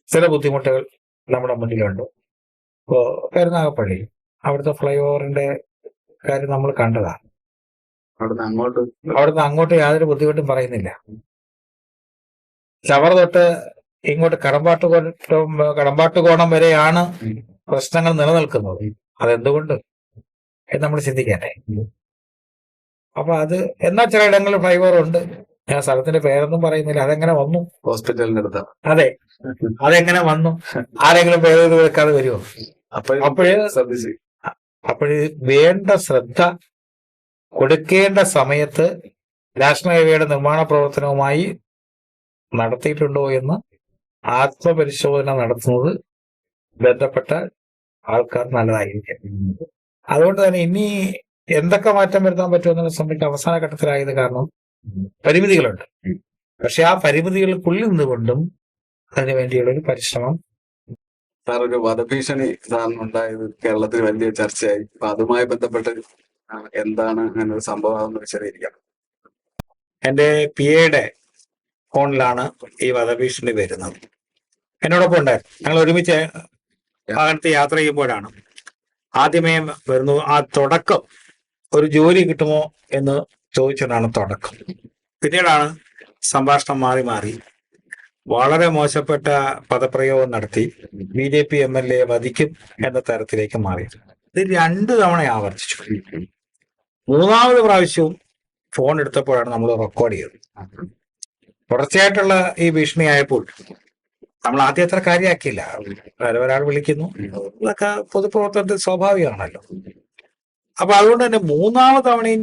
Speaker 2: ചില ബുദ്ധിമുട്ടുകൾ നമ്മുടെ മുന്നിലുണ്ട്. ഇപ്പോ കരുനാഗപ്പള്ളി അവിടുത്തെ ഫ്ലൈ ഓവറിന്റെ കാര്യം നമ്മൾ കണ്ടതാണ്. അവിടുന്ന് അങ്ങോട്ട് യാതൊരു ബുദ്ധിമുട്ടും പറയുന്നില്ല. ചവറ തൊട്ട് ഇങ്ങോട്ട് കടമ്പാട്ടുകോണം വരെയാണ് പ്രശ്നങ്ങൾ നിലനിൽക്കുന്നത്. അതെന്തുകൊണ്ട് നമ്മൾ ചിന്തിക്കണ്ടേ? അപ്പൊ അത് എന്നാ ചില ഇടങ്ങളിൽ ഫ്ലൈ ഓവർ ഉണ്ട്. ഞാൻ സ്ഥലത്തിന്റെ പേരൊന്നും പറയുന്നില്ല. അതെങ്ങനെ വന്നു?
Speaker 1: ഹോസ്പിറ്റലിന്റെ അടുത്ത്.
Speaker 2: അതെ, അതെങ്ങനെ വന്നു? ആരെങ്കിലും പേര് വെക്കാതെ വരുമോ? അപ്പോഴ് വേണ്ട ശ്രദ്ധ കൊടുക്കേണ്ട സമയത്ത് നാഷണൽ ഹൈവേയുടെ നിർമ്മാണ പ്രവർത്തനവുമായി നടത്തിയിട്ടുണ്ടോ എന്ന് ആത്മപരിശോധന നടത്തുന്നത് ബന്ധപ്പെട്ട ആൾക്കാർ നല്ലതായിരിക്കും. അതുകൊണ്ട് തന്നെ ഇനി എന്തൊക്കെ മാറ്റം വരുത്താൻ പറ്റുമെന്നുള്ള സംബന്ധിച്ച് അവസാന ഘട്ടത്തിലായത് കാരണം പരിമിതികളുണ്ട്. പക്ഷെ ആ പരിമിതികൾക്കുള്ളിൽ നിന്നുകൊണ്ടും അതിനു വേണ്ടിയുള്ള ഒരു പരിശ്രമം.
Speaker 1: സാർ, ഒരു വധഭീഷണി സാറിനുണ്ടായത് കേരളത്തിൽ വലിയ ചർച്ചയായി. അപ്പൊ അതുമായി ബന്ധപ്പെട്ട് എന്താണ് അങ്ങനെ ഒരു സംഭവം എന്ന് വിശദീകരിക്കാം.
Speaker 2: എന്റെ PA ഫോണിലാണ് ഈ വധഭീഷണി വരുന്നത്. എന്നോടൊപ്പം ഉണ്ടായിരുന്നു. ഞങ്ങൾ ഒരുമിച്ച് ഭാഗത്ത് യാത്ര ചെയ്യുമ്പോഴാണ് ആദ്യമേ വരുന്നു. ആ തുടക്കം ഒരു ജോലി കിട്ടുമോ എന്ന് ചോദിച്ചിട്ടാണ് തുടക്കം. പിന്നീടാണ് സംഭാഷണം മാറി മാറി വളരെ മോശപ്പെട്ട പദപ്രയോഗം നടത്തി BJP MLA വധിക്കും എന്ന തരത്തിലേക്ക് മാറി. ഇത് 2 തവണ ആവർത്തിച്ചു. 3ാമത് പ്രാവശ്യവും ഫോൺ എടുത്തപ്പോഴാണ് നമ്മൾ റെക്കോർഡ് ചെയ്തത്. തുടർച്ചയായിട്ടുള്ള ഈ ഭീഷണി ആയപ്പോൾ നമ്മൾ ആദ്യം അത്ര കാര്യമാക്കിയില്ല. ഒരാൾ വിളിക്കുന്നു, ഇതൊക്കെ പൊതുപ്രവർത്തനത്തിൽ സ്വാഭാവികമാണല്ലോ. അപ്പൊ അതുകൊണ്ട് തന്നെ 3ാമത് തവണയും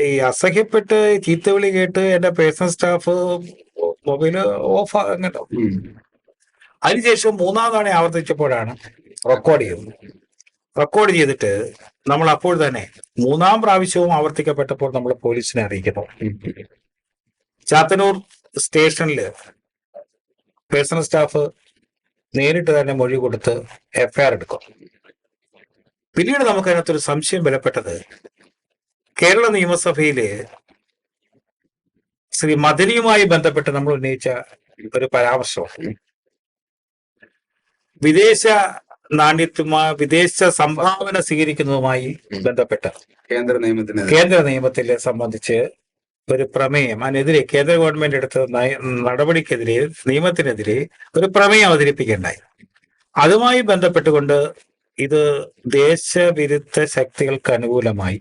Speaker 2: ഈ അസഹ്യപ്പെട്ട് ചീത്തവിളി കേട്ട് എന്റെ പേഴ്സണൽ സ്റ്റാഫ് മൊബൈല് ഓഫ് ആകട്ടോ. അതിനുശേഷം 3ാം തവണ ആവർത്തിച്ചപ്പോഴാണ് റെക്കോർഡ് ചെയ്തത്. റെക്കോർഡ് ചെയ്തിട്ട് നമ്മൾ അപ്പോൾ തന്നെ 3ാം പ്രാവശ്യവും ആവർത്തിക്കപ്പെട്ടപ്പോൾ നമ്മൾ പോലീസിനെ അറിയിക്കുന്നു. ചാത്തന്നൂർ സ്റ്റേഷനിൽ പേഴ്സണൽ സ്റ്റാഫ് നേരിട്ട് തന്നെ മൊഴി കൊടുത്ത് FIR എടുക്കും. പിന്നീട് നമുക്ക് അതിനകത്തൊരു സംശയം ബലപ്പെട്ടത് കേരള നിയമസഭയില് ശ്രീ മദനിയുമായി ബന്ധപ്പെട്ട് നമ്മൾ ഉന്നയിച്ച ഒരു പരാമർശമാണ്. വിദേശ നാണ്യത്തുമായി വിദേശ സംഭാവന സ്വീകരിക്കുന്നതുമായി ബന്ധപ്പെട്ട് കേന്ദ്ര നിയമത്തിലെ സംബന്ധിച്ച് ഒരു പ്രമേയം, അതിനെതിരെ കേന്ദ്ര ഗവൺമെന്റ് എടുത്ത നടപടിക്കെതിരെ, നിയമത്തിനെതിരെ ഒരു പ്രമേയം അവതരിപ്പിക്കേണ്ടായി. അതുമായി ബന്ധപ്പെട്ടുകൊണ്ട് ഇത് ദേശവിരുദ്ധ ശക്തികൾക്ക് അനുകൂലമായി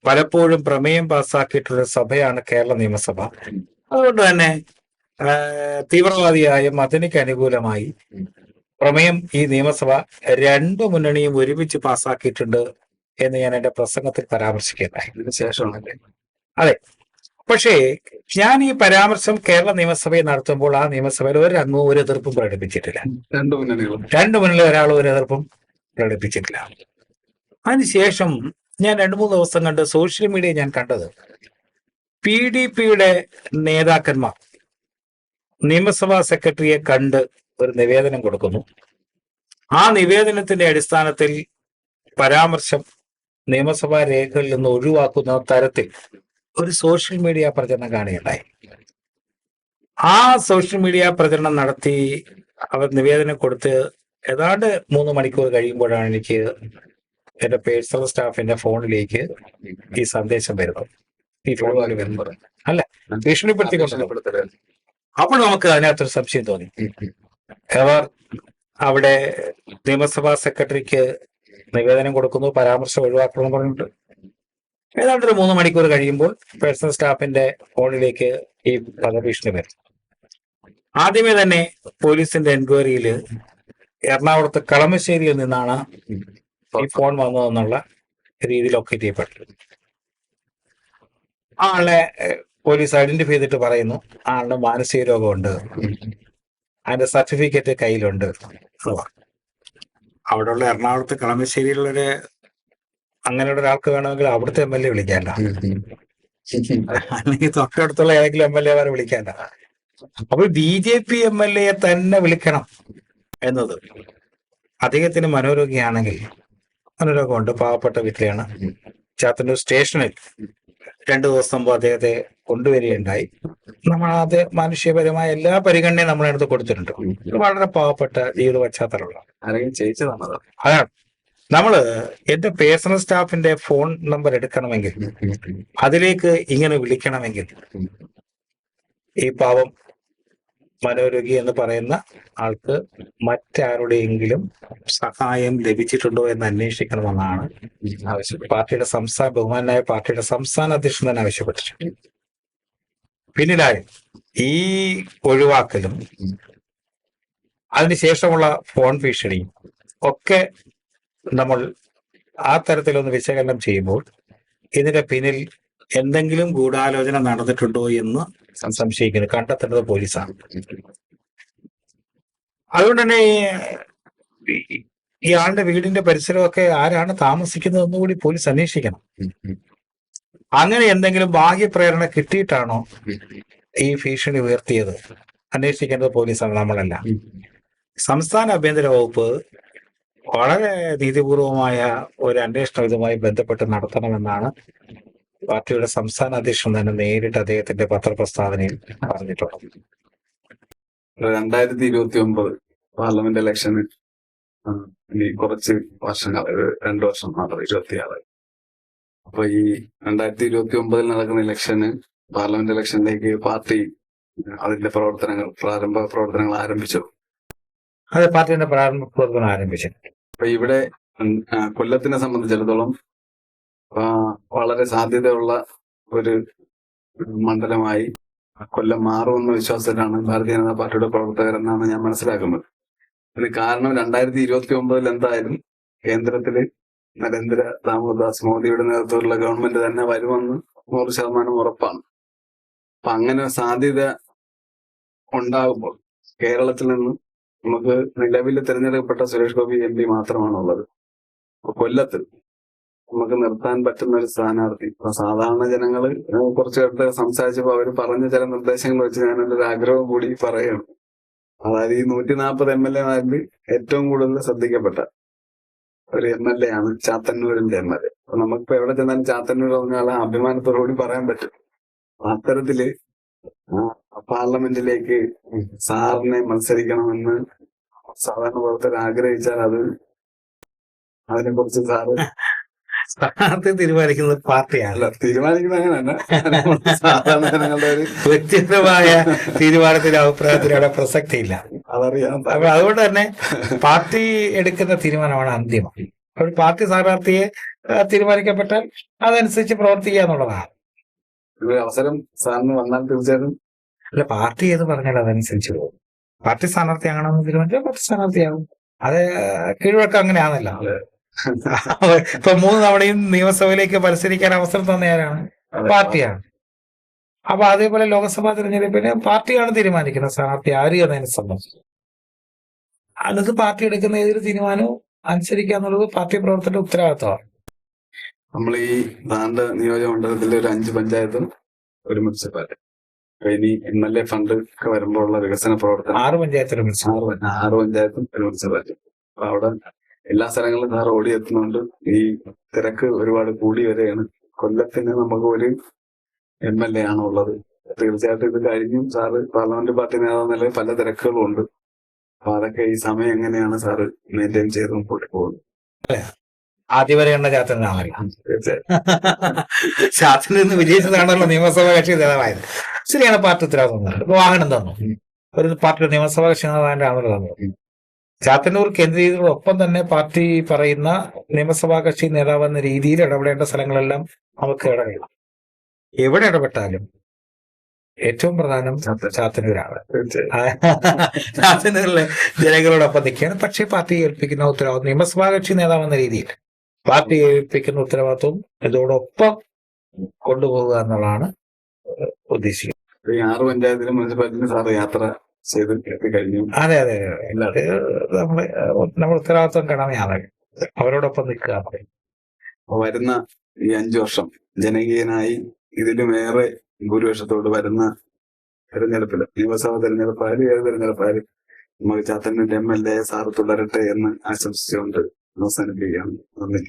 Speaker 2: പലപ്പോഴും പ്രമേയം പാസ്സാക്കിയിട്ടുള്ള സഭയാണ് കേരള നിയമസഭ. അതുകൊണ്ട് തന്നെ തീവ്രവാദിയായ മദനിക്ക് അനുകൂലമായി പ്രമേയം ഈ നിയമസഭ 2 മുന്നണിയും ഒരുമിച്ച് പാസ്സാക്കിയിട്ടുണ്ട് എന്ന് ഞാൻ എന്റെ പ്രസംഗത്തിൽ പരാമർശിക്കുകയുണ്ടായി.
Speaker 1: ഇതിന് ശേഷമാണല്ലേ?
Speaker 2: അതെ. പക്ഷേ ഞാൻ ഈ പരാമർശം കേരള നിയമസഭയിൽ നടത്തുമ്പോൾ ആ നിയമസഭയിൽ ഒരു അംഗവും ഒരു എതിർപ്പും പ്രകടിപ്പിച്ചിട്ടില്ല.
Speaker 1: 2 മുന്നണികളും
Speaker 2: 2 മുന്നണിയിൽ ഒരാളും ഒരു എതിർപ്പും പ്രകടിപ്പിച്ചിട്ടില്ല. അതിനുശേഷം ഞാൻ 2-3 ദിവസം കണ്ട് സോഷ്യൽ മീഡിയ ഞാൻ കണ്ടത് PDPയുടെ നേതാക്കന്മാർ നിയമസഭാ സെക്രട്ടറിയെ കണ്ട് ഒരു നിവേദനം കൊടുക്കുന്നു. ആ നിവേദനത്തിന്റെ അടിസ്ഥാനത്തിൽ പരാമർശം നിയമസഭാ രേഖകളിൽ നിന്ന് ഒഴിവാക്കുന്ന തരത്തിൽ ഒരു സോഷ്യൽ മീഡിയ പ്രചരണം കാണുകയുണ്ടായി. ആ സോഷ്യൽ മീഡിയ പ്രചരണം നടത്തി അവർ നിവേദനം കൊടുത്ത് ഏതാണ്ട് 3 മണിക്കൂർ കഴിയുമ്പോഴാണ് എനിക്ക് എന്റെ പേഴ്സണൽ സ്റ്റാഫിന്റെ ഫോണിലേക്ക് ഈ സന്ദേശം വരുന്നത്. ഈ ഫോണിൽ വരുന്നത് അല്ല, ഭീഷണിപ്പെടുത്തിക്കൊണ്ടത്. അപ്പോൾ നമുക്ക് അതിനകത്തൊരു സംശയം തോന്നി. അവർ അവിടെ നിയമസഭാ സെക്രട്ടറിക്ക് നിവേദനം കൊടുക്കുന്നു, പരാമർശം ഒഴിവാക്കണം എന്ന് പറഞ്ഞിട്ട് ഏതാണ്ട് 3 മണിക്കൂർ കഴിയുമ്പോൾ പേഴ്സണൽ സ്റ്റാഫിന്റെ ഫോണിലേക്ക് ഈ വധഭീഷണി വരും. ആദ്യമേ തന്നെ പോലീസിന്റെ എൻക്വയറിയിൽ എറണാകുളത്ത് കളമശ്ശേരിയിൽ നിന്നാണ് ഈ ഫോൺ വന്നതെന്നുള്ള രീതിയിൽ ലൊക്കേറ്റ് ചെയ്യപ്പെട്ടു. ആളെ പോലീസ് ഐഡന്റിഫൈ ചെയ്തിട്ട് പറയുന്നു ആളുടെ മാനസിക രോഗമുണ്ട്, അതിന്റെ സർട്ടിഫിക്കറ്റ് കയ്യിലുണ്ട്. അവിടെയുള്ള എറണാകുളത്ത് കളമശ്ശേരിയിലുള്ളൊരു അങ്ങനെയുള്ള ഒരാൾക്ക് വേണമെങ്കിൽ അവിടുത്തെ MLA വിളിക്കേണ്ട, അല്ലെങ്കിൽ തൊട്ടടുത്തുള്ള ഏതെങ്കിലും MLA വിളിക്കേണ്ട. അപ്പോൾ BJP MLA തന്നെ വിളിക്കണം എന്നത്, അദ്ദേഹത്തിന് മനോരോഗിയാണെങ്കിൽ, മനോരോഗമുണ്ട്, പാവപ്പെട്ട വീട്ടിലാണ്, ചാത്തന്നൂർ സ്റ്റേഷനിൽ 2 ദിവസം മുമ്പ് അദ്ദേഹത്തെ കൊണ്ടുവരികയുണ്ടായി. നമ്മൾ അത് മാനുഷികപരമായ എല്ലാ പരിഗണനയും നമ്മളെടുത്ത് കൊടുത്തിട്ടുണ്ട്. വളരെ പാവപ്പെട്ട ജീവിത പശ്ചാത്തലമുള്ള അതാണ്. നമ്മള് എന്റെ പേഴ്സണൽ സ്റ്റാഫിന്റെ ഫോൺ നമ്പർ എടുക്കണമെങ്കിൽ, അതിലേക്ക് ഇങ്ങനെ വിളിക്കണമെങ്കിൽ ഈ പാവം മനോരോഗി എന്ന് പറയുന്ന ആൾക്ക് മറ്റാരുടെയെങ്കിലും സഹായം ലഭിച്ചിട്ടുണ്ടോ എന്ന് അന്വേഷിക്കണമെന്നാണ് പാർട്ടിയുടെ ബഹുമാനായ പാർട്ടിയുടെ സംസ്ഥാന അധ്യക്ഷൻ തന്നെ ആവശ്യപ്പെട്ടിട്ടുണ്ട്. പിന്നിലായി ഈ ഒഴിവാക്കലും അതിനുശേഷമുള്ള ഫോൺ ഭീഷണിയും ഒക്കെ നമ്മൾ ആ തരത്തിലൊന്ന് വിശകലനം ചെയ്യുമ്പോൾ ഇതിന്റെ പിന്നിൽ എന്തെങ്കിലും ഗൂഢാലോചന നടന്നിട്ടുണ്ടോ എന്ന് സംശയിക്കുന്നു. കണ്ടെത്തേണ്ടത് പോലീസാണ്. അതുകൊണ്ട് തന്നെ ഈ ആളുടെ വീടിന്റെ പരിസരമൊക്കെ ആരാണ് താമസിക്കുന്നതെന്ന് കൂടി പോലീസ് അന്വേഷിക്കണം. അങ്ങനെ എന്തെങ്കിലും ബാഹ്യപ്രേരണ കിട്ടിയിട്ടാണോ ഈ ഭീഷണി ഉയർത്തിയത് അന്വേഷിക്കേണ്ടത് പോലീസാണ്, നമ്മളല്ല. സംസ്ഥാന ആഭ്യന്തര വകുപ്പ് വളരെ നീതിപൂർവമായ ഒരു അന്വേഷണം ഇതുമായി ബന്ധപ്പെട്ട് നടത്തണമെന്നാണ് പാർട്ടിയുടെ സംസ്ഥാന അധ്യക്ഷൻ തന്നെ നേരിട്ട് അദ്ദേഹത്തിന്റെ പത്രപ്രസ്താവനയിൽ പറഞ്ഞിട്ടുള്ളത്.
Speaker 1: 2029 പാർലമെന്റ് ഇലക്ഷന് ഇനി കുറച്ച് വർഷങ്ങൾ, 2 വർഷം മാത്രം, 26. അപ്പൊ ഈ 2029 നടക്കുന്ന ഇലക്ഷന്, പാർലമെന്റ് ഇലക്ഷനിലേക്ക് പാർട്ടി അതിന്റെ പ്രാരംഭ പ്രവർത്തനങ്ങൾ ആരംഭിച്ചു.
Speaker 2: അതെ, പാർട്ടിയുടെ പ്രാരംഭ പ്രവർത്തനം ആരംഭിച്ചു.
Speaker 1: അപ്പൊ ഇവിടെ കൊല്ലത്തിനെ സംബന്ധിച്ചിടത്തോളം വളരെ സാധ്യതയുള്ള ഒരു മണ്ഡലമായി കൊല്ലം മാറുമെന്ന വിശ്വാസത്തിലാണ് ഭാരതീയ ജനതാ പാർട്ടിയുടെ പ്രവർത്തകരെന്നാണ് ഞാൻ മനസ്സിലാക്കുന്നത്. ഇതിന് കാരണം 2029 എന്തായാലും കേന്ദ്രത്തില് നരേന്ദ്ര ദാമോദാസ് മോദിയുടെ നേതൃത്വത്തിലുള്ള ഗവൺമെന്റ് തന്നെ വരുമെന്ന് 100% ഉറപ്പാണ്. അപ്പൊ അങ്ങനെ സാധ്യത ഉണ്ടാകുമ്പോൾ കേരളത്തിൽ നിന്ന് നമുക്ക് നിലവിൽ തിരഞ്ഞെടുക്കപ്പെട്ട സുരേഷ് ഗോപി MP മാത്രമാണുള്ളത്. അപ്പൊ കൊല്ലത്ത് നമുക്ക് നിർത്താൻ പറ്റുന്ന ഒരു സ്ഥാനാർത്ഥി, ഇപ്പൊ സാധാരണ ജനങ്ങള് കുറച്ചു പേരുടെ സംസാരിച്ചപ്പോ അവര് പറഞ്ഞ ചില നിർദ്ദേശങ്ങൾ വെച്ച് ഞാനൊരു ആഗ്രഹം കൂടി പറയുകയാണ്. അതായത് ഈ 140 MLA-മാരിൽ ഏറ്റവും കൂടുതൽ ശ്രദ്ധിക്കപ്പെട്ട ഒരു MLA ആണ് ചാത്തന്നൂരിന്റെ MLA. അപ്പൊ നമുക്കിപ്പോ എവിടെ ചെന്നാലും ചാത്തന്നൂർ പറഞ്ഞാൽ അഭിമാനത്തോടുകൂടി പറയാൻ പറ്റും. അത്തരത്തില് പാർലമെന്റിലേക്ക് സാറിനെ മത്സരിക്കണമെന്ന് സാധാരണ പ്രവർത്തകർ ആഗ്രഹിച്ചാൽ അതിനെ കുറിച്ച് സാറ്
Speaker 2: സ്ഥാനാർത്ഥി തീരുമാനിക്കുന്നത് പാർട്ടിയാണ്.
Speaker 1: തീരുമാനിക്കുന്നത് അങ്ങനെയല്ല, സാധാരണ ജനങ്ങളുടെ ഒരു
Speaker 2: വ്യക്തിഗതമായ തീരുമാനത്തിന്റെ അഭിപ്രായത്തിന് അവിടെ പ്രസക്തിയില്ല.
Speaker 1: അതറിയാം.
Speaker 2: അപ്പൊ അതുകൊണ്ട് തന്നെ പാർട്ടി എടുക്കുന്ന തീരുമാനമാണ് അന്തിമം. ഒരു പാർട്ടി സ്ഥാനാർത്ഥിയെ തീരുമാനിക്കപ്പെട്ടാൽ അതനുസരിച്ച് പ്രവർത്തിക്കുക എന്നുള്ളതാണ്.
Speaker 1: ഒരു അവസരം സാറിന് വന്നാൽ തീർച്ചയായിട്ടും
Speaker 2: അല്ല, പാർട്ടി ഏത് പറഞ്ഞാൽ അതനുസരിച്ച് പോകും. പാർട്ടി സ്ഥാനാർത്ഥി ആകണമെന്ന് തീരുമാനിച്ചാൽ പാർട്ടി സ്ഥാനാർത്ഥിയാകും. അത് കീഴ്വഴക്കം അങ്ങനെയാണല്ലോ. ഇപ്പൊ 3 തവണയും നിയമസഭയിലേക്ക് മത്സരിക്കാൻ അവസരം തന്നയാരാണ്? പാർട്ടിയാണ്. അപ്പൊ അതേപോലെ ലോക്സഭാ തെരഞ്ഞെടുപ്പിന് പാർട്ടിയാണ് തീരുമാനിക്കുന്നത് സ്ഥാനാർത്ഥി ആര് എന്നതിനെ സംബന്ധിച്ച്. അത് പാർട്ടി എടുക്കുന്ന ഏതൊരു തീരുമാനവും അനുസരിക്കുക എന്നുള്ളത് പാർട്ടി പ്രവർത്തകരുടെ ഉത്തരവാദിത്തമാണ്.
Speaker 1: നമ്മൾ ഈ താണ്ട നിയോജക മണ്ഡലത്തിലെ ഒരു 5 പഞ്ചായത്തും ഒരു മുനിസിപ്പാലിറ്റി, ഇനി MLA ഫണ്ട് ഒക്കെ വരുമ്പോഴുള്ള വികസന പ്രവർത്തനം
Speaker 2: 6 പഞ്ചായത്തിലും
Speaker 1: 6 പഞ്ചായത്തും ഒരു മുനിസിപ്പാലിറ്റി. അപ്പൊ അവിടെ എല്ലാ സ്ഥലങ്ങളിലും സാർ ഓടിയെത്തുന്നുണ്ട്. ഈ തിരക്ക് ഒരുപാട് കൂടി വരികയാണ്. കൊല്ലത്തിന് നമുക്ക് ഒരു MLA ആണുള്ളത്. തീർച്ചയായിട്ടും ഇത് കഴിഞ്ഞും സാറ് പാർലമെന്റ് പാർട്ടി നേതാവ് നിലയിൽ പല തിരക്കുകളും ഉണ്ട്. അപ്പൊ അതൊക്കെ ഈ സമയം എങ്ങനെയാണ് സാറ് മെയിൻറ്റെയിൻ ചെയ്ത് മുമ്പോട്ട് പോകുന്നത്?
Speaker 2: ആദ്യം വരെയുള്ള ചാത്തനാണല്ലോ.
Speaker 1: തീർച്ചയായും
Speaker 2: ചാത്തിൽ നിന്ന് വിജയിച്ചതാണല്ലോ നിയമസഭാ കക്ഷി നേതാവായത്. ശരിയാണ്, പാർട്ടി ഉത്തരവാദിത്വം. ഇപ്പൊ വാഹനം തന്നു, ഒരു പാർട്ടിയുടെ നിയമസഭാ കക്ഷി നേതാവിന്റെ ആണല്ലോ തന്നത്. ചാത്തന്നൂർ കേന്ദ്രീകൃതോടൊപ്പം തന്നെ പാർട്ടി പറയുന്ന നിയമസഭാ കക്ഷി നേതാവ് എന്ന രീതിയിൽ ഇടപെടേണ്ട സ്ഥലങ്ങളെല്ലാം നമുക്ക് ഇടപെടാം. എവിടെ ഇടപെട്ടാലും ഏറ്റവും പ്രധാനം ചാത്തന്നൂരാണ്. ചാത്തന്നൂരിലെ ജനങ്ങളോടൊപ്പം നിൽക്കുകയാണ്. പക്ഷേ പാർട്ടി ഏൽപ്പിക്കുന്ന ഉത്തരവാദിത്വം, നിയമസഭാ കക്ഷി നേതാവ് എന്ന രീതിയിൽ പാർട്ടി ഏൽപ്പിക്കുന്ന ഉത്തരവാദിത്വം ഇതോടൊപ്പം കൊണ്ടുപോകുക എന്നുള്ളതാണ് ഉദ്ദേശിക്കുന്നത്.
Speaker 1: ഈ 6 പഞ്ചായത്തിലും മുനിസിപ്പാലിറ്റിയിലും സാറ് യാത്ര ചെയ്ത് എത്തിക്കഴിഞ്ഞു.
Speaker 2: അതെ, നമ്മൾ ഉത്തരവാദിത്വം കടമയാണ്, അവരോടൊപ്പം നിൽക്കുക.
Speaker 1: വരുന്ന ഈ 5 വർഷം ജനകീയനായി ഇതിലുമേറെ ഭൂരിപക്ഷത്തോട് വരുന്ന തെരഞ്ഞെടുപ്പില്, നിയമസഭാ തെരഞ്ഞെടുപ്പായാലും ഏത് തെരഞ്ഞെടുപ്പായാലും നമുക്ക് ചാത്തന്നൂരിന്റെ MLA സാറ് തുടരട്ടെ എന്ന് ആശംസിച്ചുകൊണ്ട് അവസാനിപ്പിക്കുകയാണ്. നന്ദി.